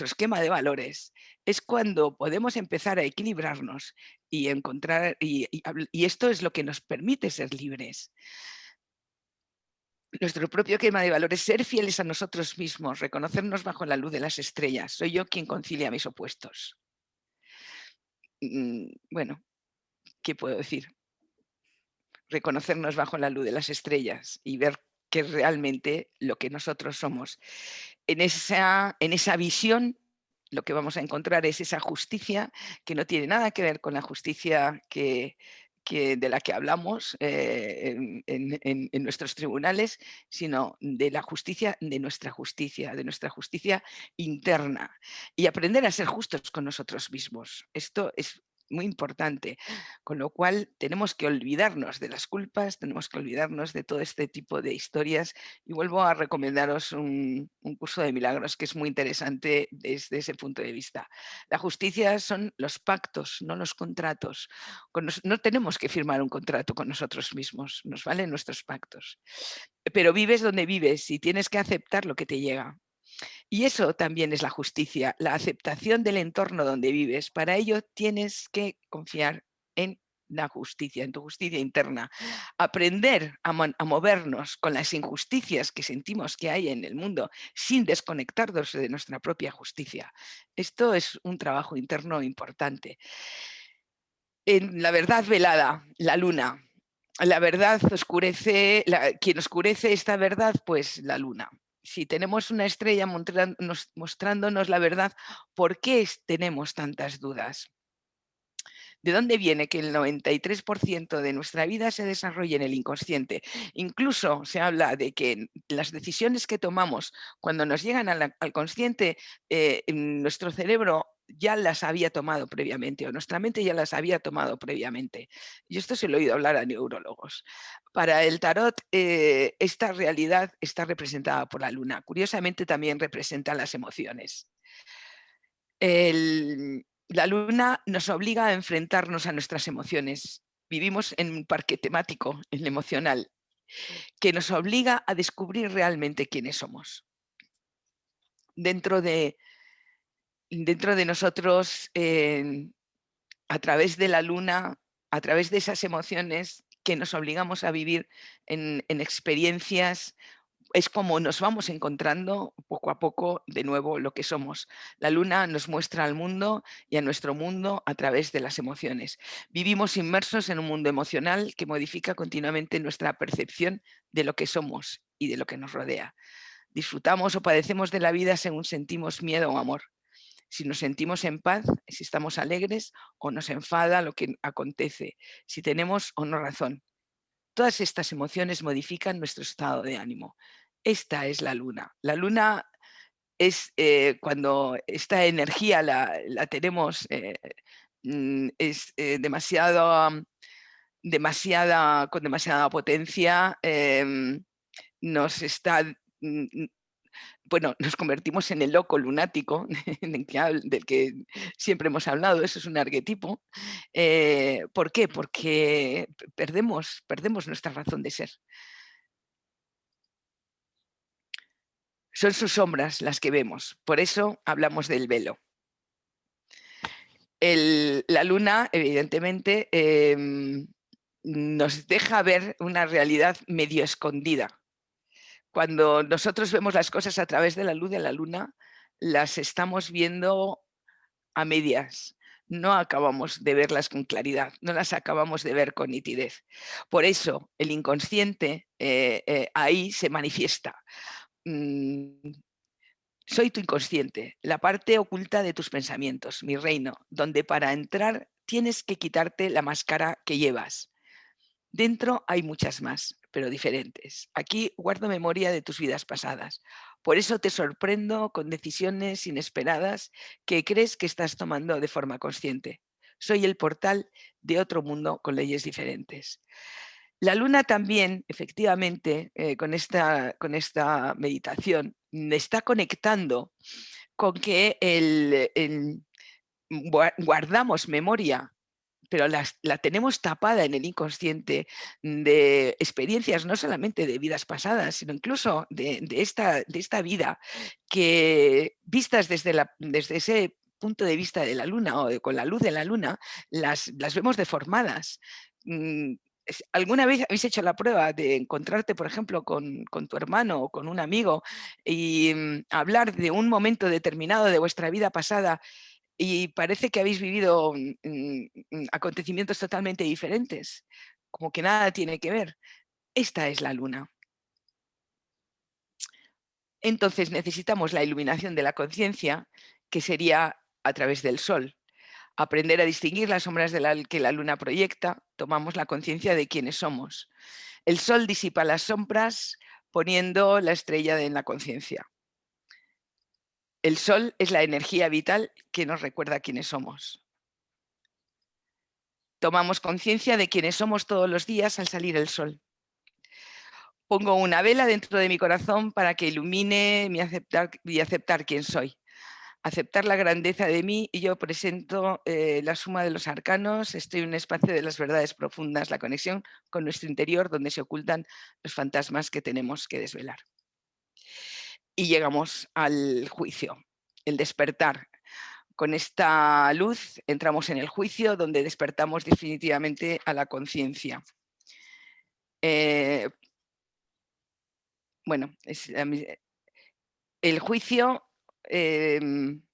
esquema de valores, es cuando podemos empezar a equilibrarnos y encontrar, y esto es lo que nos permite ser libres. Nuestro propio esquema de valores, ser fieles a nosotros mismos, reconocernos bajo la luz de las estrellas. Soy yo quien concilia mis opuestos. Bueno, ¿qué puedo decir? Reconocernos bajo la luz de las estrellas y ver qué es realmente lo que nosotros somos. En esa visión lo que vamos a encontrar es esa justicia que no tiene nada que ver con la justicia de la que hablamos en nuestros tribunales, sino de la justicia, de nuestra justicia interna. Y aprender a ser justos con nosotros mismos. Esto es muy importante, con lo cual tenemos que olvidarnos de las culpas, tenemos que olvidarnos de todo este tipo de historias, y vuelvo a recomendaros un curso de milagros que es muy interesante desde ese punto de vista. La justicia son los pactos, no los contratos. No tenemos que firmar un contrato con nosotros mismos, nos valen nuestros pactos, pero vives donde vives y tienes que aceptar lo que te llega. Y eso también es la justicia, la aceptación del entorno donde vives. Para ello tienes que confiar en la justicia, en tu justicia interna. Aprender a movernos con las injusticias que sentimos que hay en el mundo sin desconectarnos de nuestra propia justicia. Esto es un trabajo interno importante. En la verdad velada, la luna. La verdad oscurece, quien oscurece esta verdad, pues la luna. Si tenemos una estrella mostrándonos la verdad, ¿por qué tenemos tantas dudas? ¿De dónde viene que el 93% de nuestra vida se desarrolle en el inconsciente? Incluso se habla de que las decisiones que tomamos cuando nos llegan al consciente, nuestro cerebro ya las había tomado previamente, o nuestra mente ya las había tomado previamente. Y esto se lo he oído hablar a neurólogos. Para el tarot, esta realidad está representada por la luna. Curiosamente también representa las emociones. La luna nos obliga a enfrentarnos a nuestras emociones. Vivimos en un parque temático, en el emocional, que nos obliga a descubrir realmente quiénes somos. Dentro de nosotros, a través de la luna, a través de esas emociones que nos obligamos a vivir en experiencias, es como nos vamos encontrando poco a poco de nuevo lo que somos. La luna nos muestra al mundo y a nuestro mundo a través de las emociones. Vivimos inmersos en un mundo emocional que modifica continuamente nuestra percepción de lo que somos y de lo que nos rodea. Disfrutamos o padecemos de la vida según sentimos miedo o amor. Si nos sentimos en paz, si estamos alegres, o nos enfada lo que acontece, si tenemos o no razón. Todas estas emociones modifican nuestro estado de ánimo. Esta es la luna. La luna es cuando esta energía la tenemos, es con demasiada potencia, nos está... bueno, nos convertimos en el loco lunático del que siempre hemos hablado, eso es un arquetipo. ¿Por qué? Porque perdemos nuestra razón de ser. Son sus sombras las que vemos, por eso hablamos del velo. La luna, evidentemente, nos deja ver una realidad medio escondida, Cuando nosotros vemos las cosas a través de la luz de la luna, las estamos viendo a medias. No acabamos de verlas con claridad, no las acabamos de ver con nitidez. Por eso el inconsciente ahí se manifiesta. Soy tu inconsciente, la parte oculta de tus pensamientos, mi reino, donde para entrar tienes que quitarte la máscara que llevas. Dentro hay muchas más, pero diferentes. Aquí guardo memoria de tus vidas pasadas. Por eso te sorprendo con decisiones inesperadas que crees que estás tomando de forma consciente. Soy el portal de otro mundo con leyes diferentes. La luna también, efectivamente, con esta meditación, me está conectando con que guardamos memoria, pero la tenemos tapada en el inconsciente de experiencias no solamente de vidas pasadas, sino incluso de esta vida, que vistas desde ese punto de vista de la luna o con la luz de la luna, las vemos deformadas. ¿Alguna vez habéis hecho la prueba de encontrarte, por ejemplo, con tu hermano o con un amigo y hablar de un momento determinado de vuestra vida pasada y parece que habéis vivido acontecimientos totalmente diferentes, como que nada tiene que ver? Esta es la luna. Entonces necesitamos la iluminación de la conciencia, que sería a través del sol. Aprender a distinguir las sombras que la luna proyecta, tomamos la conciencia de quiénes somos. El sol disipa las sombras poniendo la estrella en la conciencia. El sol es la energía vital que nos recuerda quiénes somos. Tomamos conciencia de quiénes somos todos los días al salir el sol. Pongo una vela dentro de mi corazón para que ilumine mi aceptar quién soy. Aceptar la grandeza de mí, y yo presento la suma de los arcanos, estoy en un espacio de las verdades profundas, la conexión con nuestro interior donde se ocultan los fantasmas que tenemos que desvelar. Y llegamos al juicio, el despertar. Con esta luz entramos en el juicio donde despertamos definitivamente a la conciencia. Bueno, el juicio, en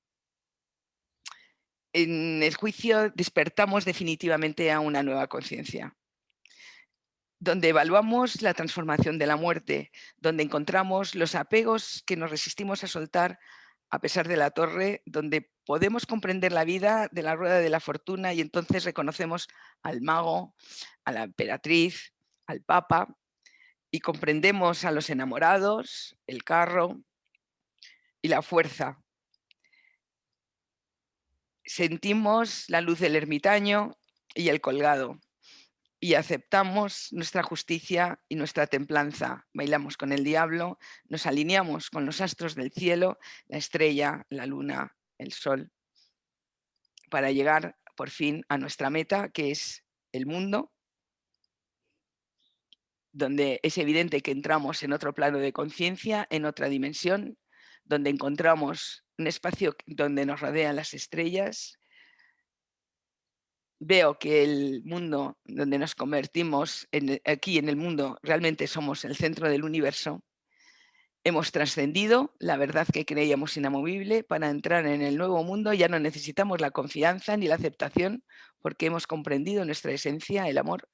el juicio despertamos definitivamente a una nueva conciencia, donde evaluamos la transformación de la muerte, donde encontramos los apegos que nos resistimos a soltar a pesar de la torre, donde podemos comprender la vida de la rueda de la fortuna y entonces reconocemos al mago, a la emperatriz, al papa, y comprendemos a los enamorados, el carro y la fuerza. Sentimos la luz del ermitaño y el colgado, y aceptamos nuestra justicia y nuestra templanza. Bailamos con el diablo, nos alineamos con los astros del cielo, la estrella, la luna, el sol, para llegar por fin a nuestra meta, que es el mundo, donde es evidente que entramos en otro plano de conciencia, en otra dimensión, donde encontramos un espacio donde nos rodean las estrellas. Veo que el mundo donde nos convertimos, aquí en el mundo, realmente somos el centro del universo. Hemos trascendido la verdad que creíamos inamovible. Para entrar en el nuevo mundo ya no necesitamos la confianza ni la aceptación, porque hemos comprendido nuestra esencia, el amor.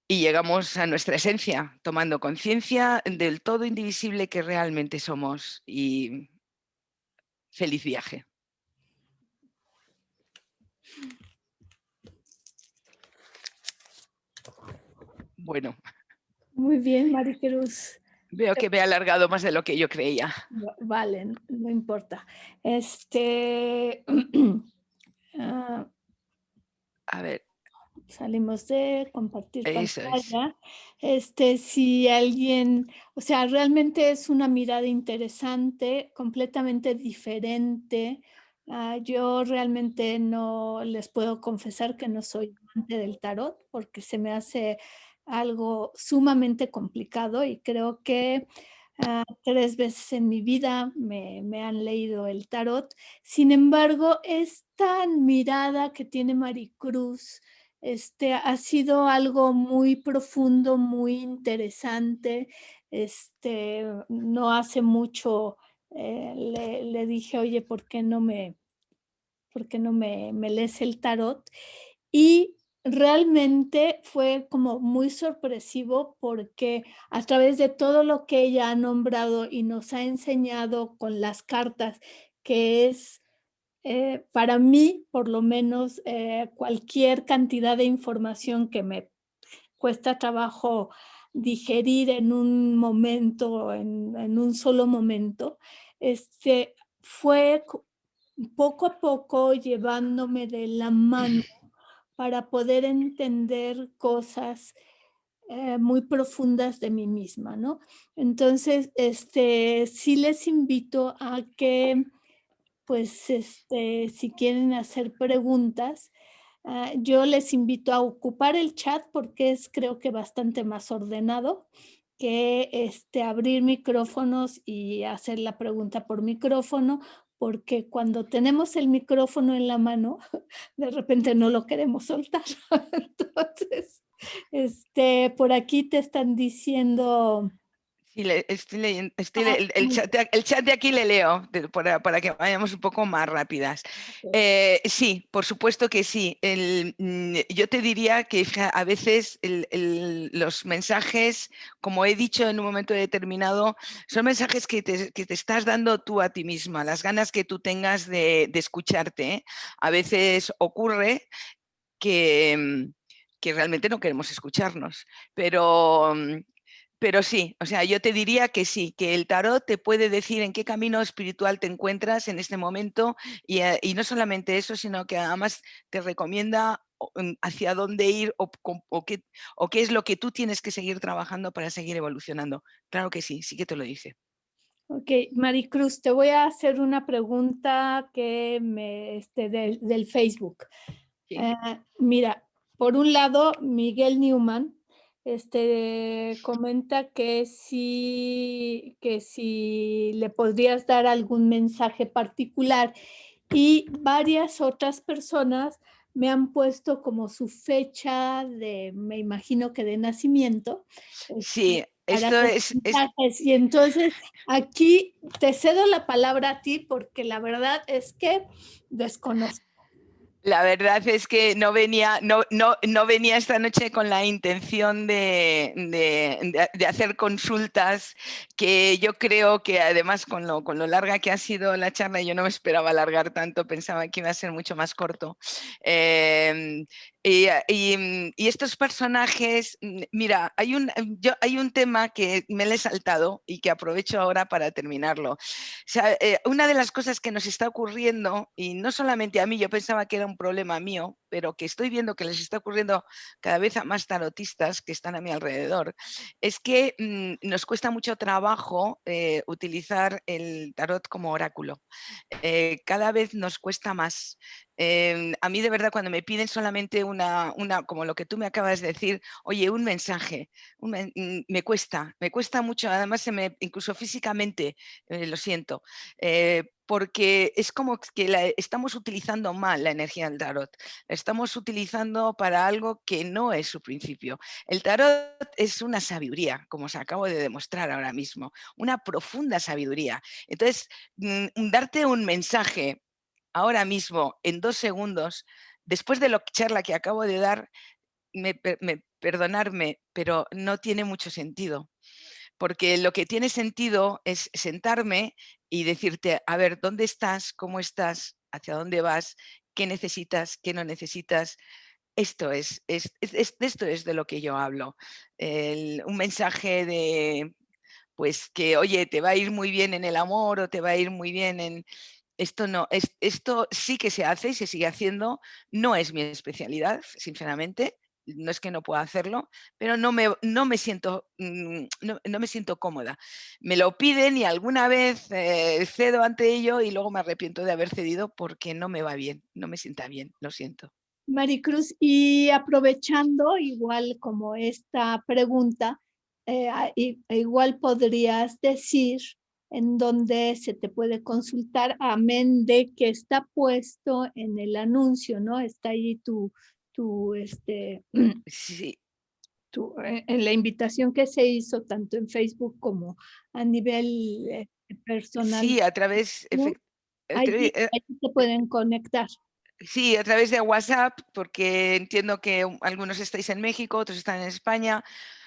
Y llegamos a nuestra esencia, tomando conciencia del todo indivisible que realmente somos. Y feliz viaje. Bueno, Muy bien, Maricruz. veo que me he alargado más de lo que yo creía. Vale, no importa. ah, A ver, salimos de compartir eso es. pantalla. Si alguien, o sea, realmente es una mirada interesante, completamente diferente. Yo realmente no les puedo confesar que no soy amante del tarot porque se me hace algo sumamente complicado y creo que 3 veces en mi vida me han leído el tarot. Sin embargo, esta mirada que tiene Maricruz Ha sido algo muy profundo, muy interesante. No hace mucho le dije, oye, ¿por qué no me lees el tarot? Y realmente fue como muy sorpresivo porque a través de todo lo que ella ha nombrado y nos ha enseñado con las cartas, que es para mí, por lo menos, cualquier cantidad de información que me cuesta trabajo digerir en un momento, en un solo momento, fue poco a poco llevándome de la mano para poder entender cosas muy profundas de mí misma, ¿no? Entonces, sí les invito a que pues, si quieren hacer preguntas, yo les invito a ocupar el chat porque es, creo que bastante más ordenado que, abrir micrófonos y hacer la pregunta por micrófono, porque cuando tenemos el micrófono en la mano, de repente no lo queremos soltar. Entonces, por aquí te están diciendo, Sí, estoy leyendo, ah, muy bien, el chat de aquí le leo para que vayamos un poco más rápidas. okey. Sí, por supuesto que sí. Yo te diría que a veces los mensajes, como he dicho en un momento determinado, son mensajes que te estás dando tú a ti misma, las ganas que tú tengas de escucharte, ¿eh? A veces ocurre que, que realmente no queremos escucharnos, pero sí, o sea, yo te diría que sí, que el tarot te puede decir en qué camino espiritual te encuentras en este momento y no solamente eso, sino que además te recomienda hacia dónde ir o qué es lo que tú tienes que seguir trabajando para seguir evolucionando. Claro que sí, sí que te lo dice. Ok, Maricruz, te voy a hacer una pregunta que del Facebook. Sí. Mira, por un lado, Miguel Newman, comenta que si le podrías dar algún mensaje particular y varias otras personas me han puesto como su fecha me imagino que de nacimiento, Sí, para esto los es mensajes. Y entonces aquí te cedo la palabra a ti porque la verdad es que desconozco. La verdad es que no venía esta noche con la intención de hacer consultas, que yo creo que además con lo larga que ha sido la charla, yo no me esperaba alargar tanto, pensaba que iba a ser mucho más corto. Eh, y estos personajes, mira, hay un tema que me le he saltado y que aprovecho ahora para terminarlo. O sea, una de las cosas que nos está ocurriendo, y no solamente a mí, yo pensaba que era un problema mío, pero que estoy viendo que les está ocurriendo cada vez a más tarotistas que están a mi alrededor, es que nos cuesta mucho trabajo utilizar el tarot como oráculo. Cada vez nos cuesta más. A mí de verdad cuando me piden solamente como lo que tú me acabas de decir, oye, un mensaje, me cuesta mucho, además incluso físicamente lo siento, porque es como que estamos utilizando mal la energía del tarot, la estamos utilizando para algo que no es su principio. El tarot es una sabiduría, como os acabo de demostrar ahora mismo, una profunda sabiduría. Entonces, darte un mensaje ahora mismo, en 2 segundos, después de la charla que acabo de dar, perdonarme, pero no tiene mucho sentido. Porque lo que tiene sentido es sentarme y decirte, a ver, ¿dónde estás? ¿Cómo estás? ¿Hacia dónde vas? ¿Qué necesitas? ¿Qué no necesitas? De esto es de lo que yo hablo. Un mensaje de, pues que, oye, te va a ir muy bien en el amor o te va a ir muy bien en... Esto no, esto sí que se hace y se sigue haciendo. No es mi especialidad, sinceramente. No es que no pueda hacerlo, pero no me siento, no me siento cómoda. Me lo piden y alguna vez cedo ante ello y luego me arrepiento de haber cedido porque no me va bien, no me sienta bien, lo siento. Maricruz, y aprovechando igual como esta pregunta, igual podrías decir en dónde se te puede consultar, amén de que está puesto en el anuncio, ¿no? Está ahí tu, Sí, en la invitación que se hizo tanto en Facebook como a nivel personal, sí, a través, ¿no? Allí se pueden conectar. sí, a través de WhatsApp, porque entiendo que algunos estáis en México, otros están en España.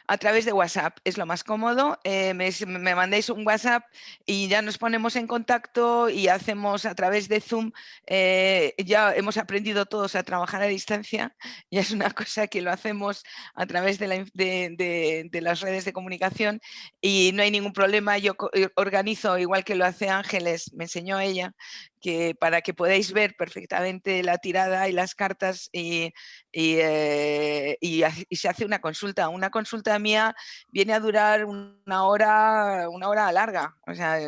A través de WhatsApp es lo más cómodo. Me mandáis un WhatsApp y ya nos ponemos en contacto y hacemos a través de Zoom. Ya hemos aprendido todos a trabajar a distancia. Ya es una cosa que lo hacemos a través de las redes de comunicación y no hay ningún problema. Yo organizo, igual que lo hace Ángeles, me enseñó ella, que para que podáis ver perfectamente la tirada y las cartas y se hace una consulta. Una consulta mía viene a durar una hora larga. O sea,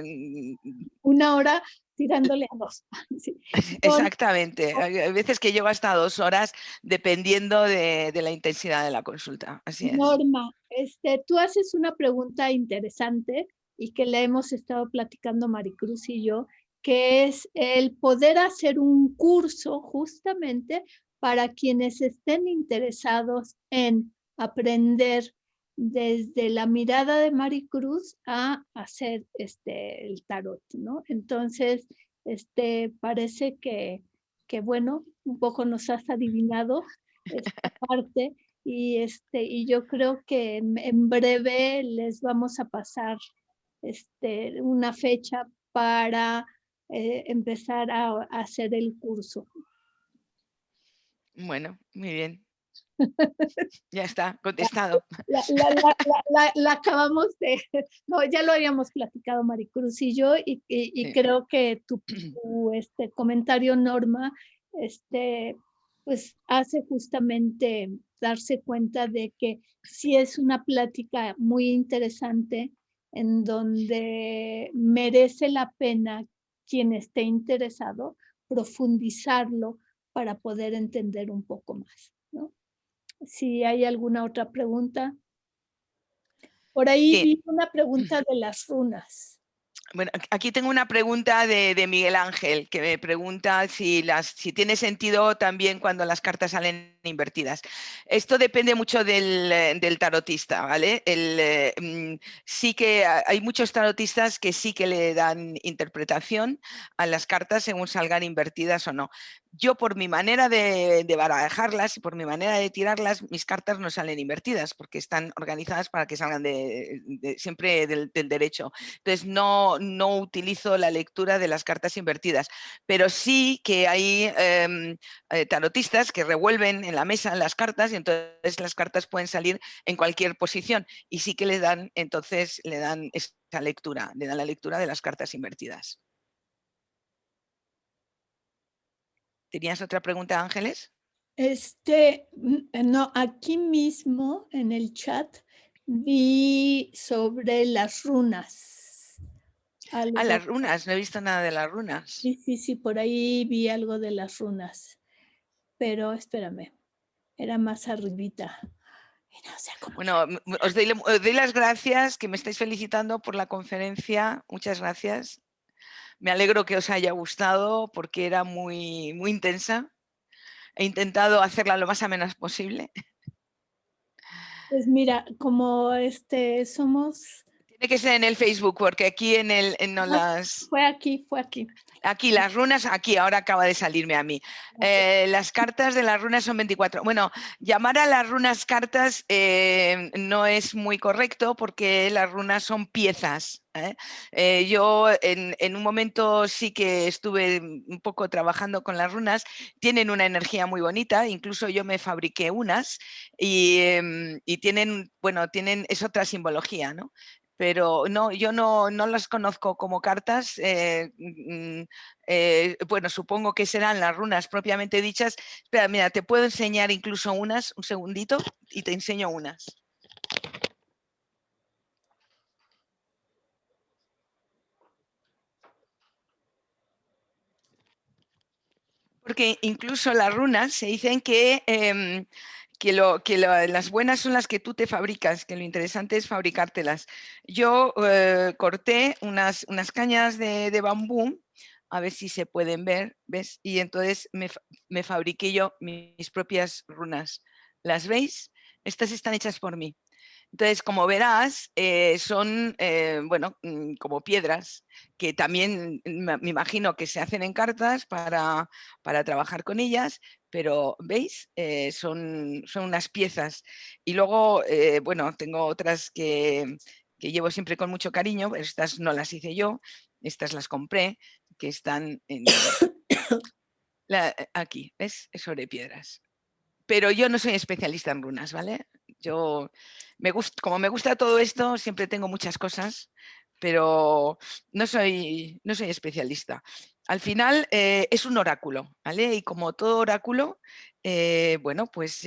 1 hora tirándole a 2. Sí. exactamente. Hay veces que llego hasta 2 horas dependiendo de la intensidad de la consulta. Así es. Norma, tú haces una pregunta interesante y que le hemos estado platicando Maricruz y yo, que es el poder hacer un curso justamente para quienes estén interesados en aprender desde la mirada de Maricruz a hacer el tarot, ¿no? Entonces, parece que bueno, un poco nos has adivinado esta parte y yo creo que en breve les vamos a pasar, una fecha para, empezar a hacer el curso. Bueno, muy bien. Ya está, contestado. La acabamos de no, ya lo habíamos platicado Maricruz y yo, y Sí. creo que tu comentario, Norma, pues, hace justamente darse cuenta de que sí es una plática muy interesante, en donde merece la pena quien esté interesado profundizarlo para poder entender un poco más, ¿no? Si hay alguna otra pregunta. Por ahí Sí. vi una pregunta de las runas. Bueno, aquí tengo una pregunta de Miguel Ángel, que me pregunta si tiene sentido también cuando las cartas salen invertidas. Esto depende mucho del tarotista, ¿vale? Sí que hay muchos tarotistas que sí que le dan interpretación a las cartas según salgan invertidas o no. Yo, por mi manera de barajarlas y por mi manera de tirarlas, mis cartas no salen invertidas porque están organizadas para que salgan siempre del derecho. Entonces, no utilizo la lectura de las cartas invertidas, pero sí que hay tarotistas que revuelven en la mesa las cartas y entonces las cartas pueden salir en cualquier posición y sí que entonces le dan esa lectura, le dan la lectura de las cartas invertidas. ¿Tenías otra pregunta, Ángeles? No, aquí mismo en el chat vi sobre las runas. Ah, Algo, las runas, no he visto nada de las runas. sí, por ahí vi algo de las runas, pero espérame, era más arribita. Y no sé cómo. Bueno, os doy las gracias, que me estáis felicitando por la conferencia. Muchas gracias. Me alegro que os haya gustado porque era muy, muy intensa. He intentado hacerla lo más amena posible. Pues mira, como somos. Tiene que ser en el Facebook, porque aquí no Ah, fue aquí. aquí las runas, aquí ahora acaba de salirme a mí. Las cartas de las runas son 24. Bueno, llamar a las runas cartas no es muy correcto porque las runas son piezas. Yo en un momento sí que estuve un poco trabajando con las runas, tienen una energía muy bonita, incluso yo me fabriqué unas y tienen, bueno, es otra simbología, ¿no? Pero no, yo no las conozco como cartas. Bueno, supongo que serán las runas propiamente dichas. Espera, mira, te puedo enseñar incluso unas, un segundito, y te enseño unas. Porque incluso las runas se dicen las buenas son las que tú te fabricas, que lo interesante es fabricártelas. Yo corté unas cañas de bambú a ver si se pueden ver, ¿ves? Y entonces me fabriqué yo mis propias runas. ¿Las veis? Estas están hechas por mí. Entonces, como verás, son, bueno, como piedras que también me imagino que se hacen en cartas para trabajar con ellas, pero, ¿veis? Son unas piezas. Y luego, bueno, tengo otras que llevo siempre con mucho cariño, pero estas no las hice yo, estas las compré, que están aquí, ¿ves? Sobre piedras. Pero yo no soy especialista en runas, ¿vale? Yo como me gusta todo esto, siempre tengo muchas cosas, pero no soy especialista. Al final es un oráculo, ¿vale? Y como todo oráculo, bueno, pues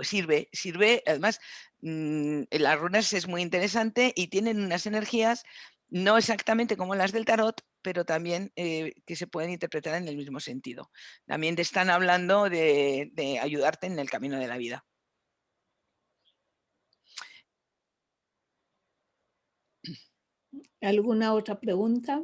sirve. Además, las runas es muy interesante y tienen unas energías no exactamente como las del tarot, pero también que se pueden interpretar en el mismo sentido. También te están hablando de ayudarte en el camino de la vida. ¿Alguna otra pregunta?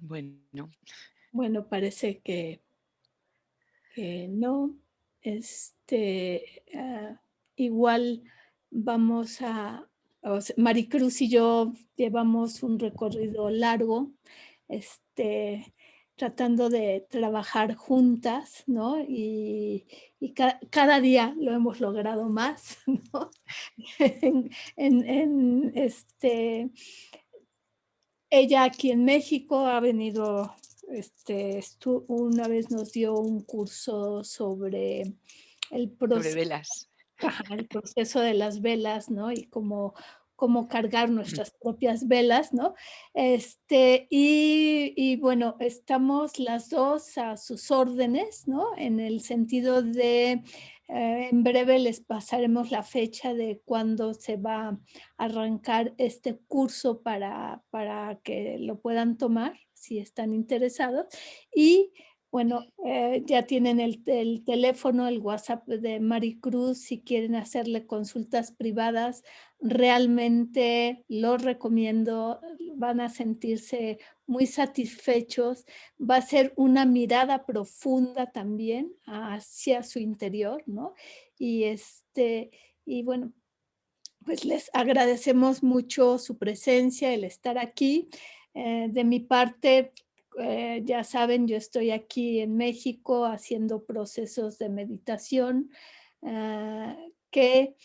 Bueno, Bueno, parece que no. Igual vamos Maricruz y yo llevamos un recorrido largo, tratando de trabajar juntas, ¿no? Y cada día lo hemos logrado más, ¿no? En, ella aquí en México ha venido, una vez nos dio un curso sobre el sobre proceso, velas. el proceso de las velas, ¿no? Y cómo cargar nuestras propias velas, ¿no? Y bueno, estamos las 2 a sus órdenes, ¿no? En el sentido de, en breve les pasaremos la fecha de cuándo se va a arrancar este curso para que lo puedan tomar, si están interesados. Y bueno, ya tienen el teléfono, el WhatsApp de Maricruz, si quieren hacerle consultas privadas, realmente lo recomiendo, van a sentirse muy satisfechos. Va a ser una mirada profunda también hacia su interior, ¿no? Y, y bueno, pues les agradecemos mucho su presencia, el estar aquí. De mi parte, ya saben, yo estoy aquí en México haciendo procesos de meditación que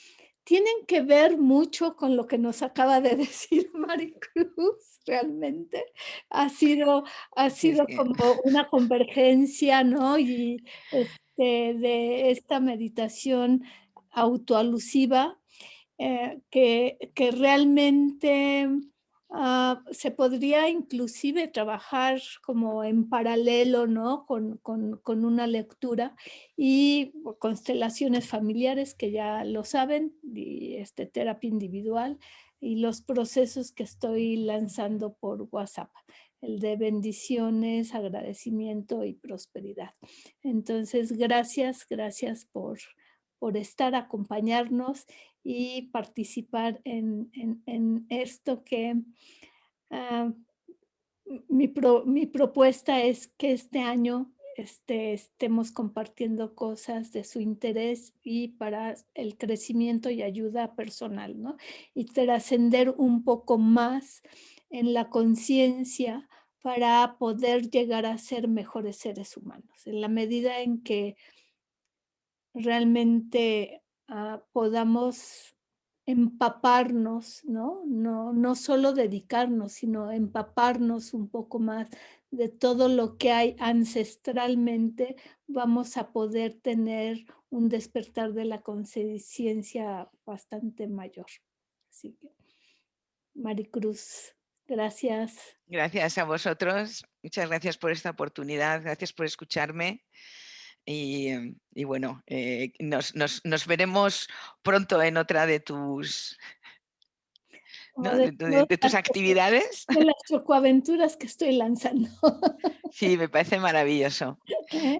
tienen que ver mucho con lo que nos acaba de decir Maricruz, realmente. Ha sido, ha Si es sido que, como una convergencia, ¿no? Y de esta meditación autoalusiva que realmente se podría inclusive trabajar como en paralelo, ¿no? Con una lectura y constelaciones familiares, que ya lo saben, y terapia individual y los procesos que estoy lanzando por WhatsApp, el de bendiciones, agradecimiento y prosperidad. Entonces, gracias por estar, acompañarnos y participar en esto que ah, mi propuesta es que este año estemos compartiendo cosas de su interés y para el crecimiento y ayuda personal, ¿no? Y trascender un poco más en la conciencia para poder llegar a ser mejores seres humanos. En la medida en que realmente, podamos empaparnos, ¿no? No solo dedicarnos, sino empaparnos un poco más de todo lo que hay ancestralmente, vamos a poder tener un despertar de la conciencia bastante mayor. Así que, Maricruz, gracias. gracias a vosotros. Muchas gracias por esta oportunidad. Gracias por escucharme. Y bueno, nos veremos pronto en otra de tus como de tus actividades. de las chocoaventuras que estoy lanzando. Sí, me parece maravilloso.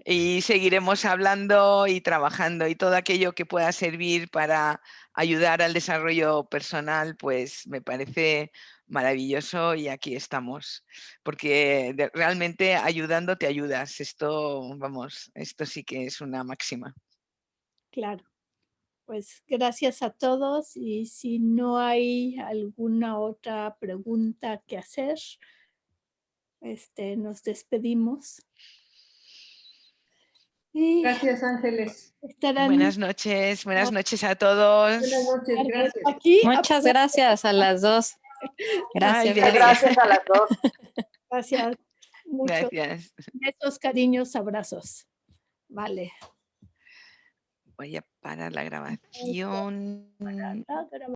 Y seguiremos hablando y trabajando, y todo aquello que pueda servir para ayudar al desarrollo personal, pues me parece maravilloso, y aquí estamos, porque realmente ayudando te ayudas. Esto, vamos, esto sí que es una máxima. Claro. Pues gracias a todos, y si no hay alguna otra pregunta que hacer, nos despedimos. Y Gracias, Ángeles. estarán Buenas noches a todos. Buenas noches, gracias. aquí. Muchas gracias a las dos. Ay, Gracias. Gracias a las dos. Gracias. Muchos gracias. besos, cariños, abrazos. Vale. Voy a parar la grabación. La grabación.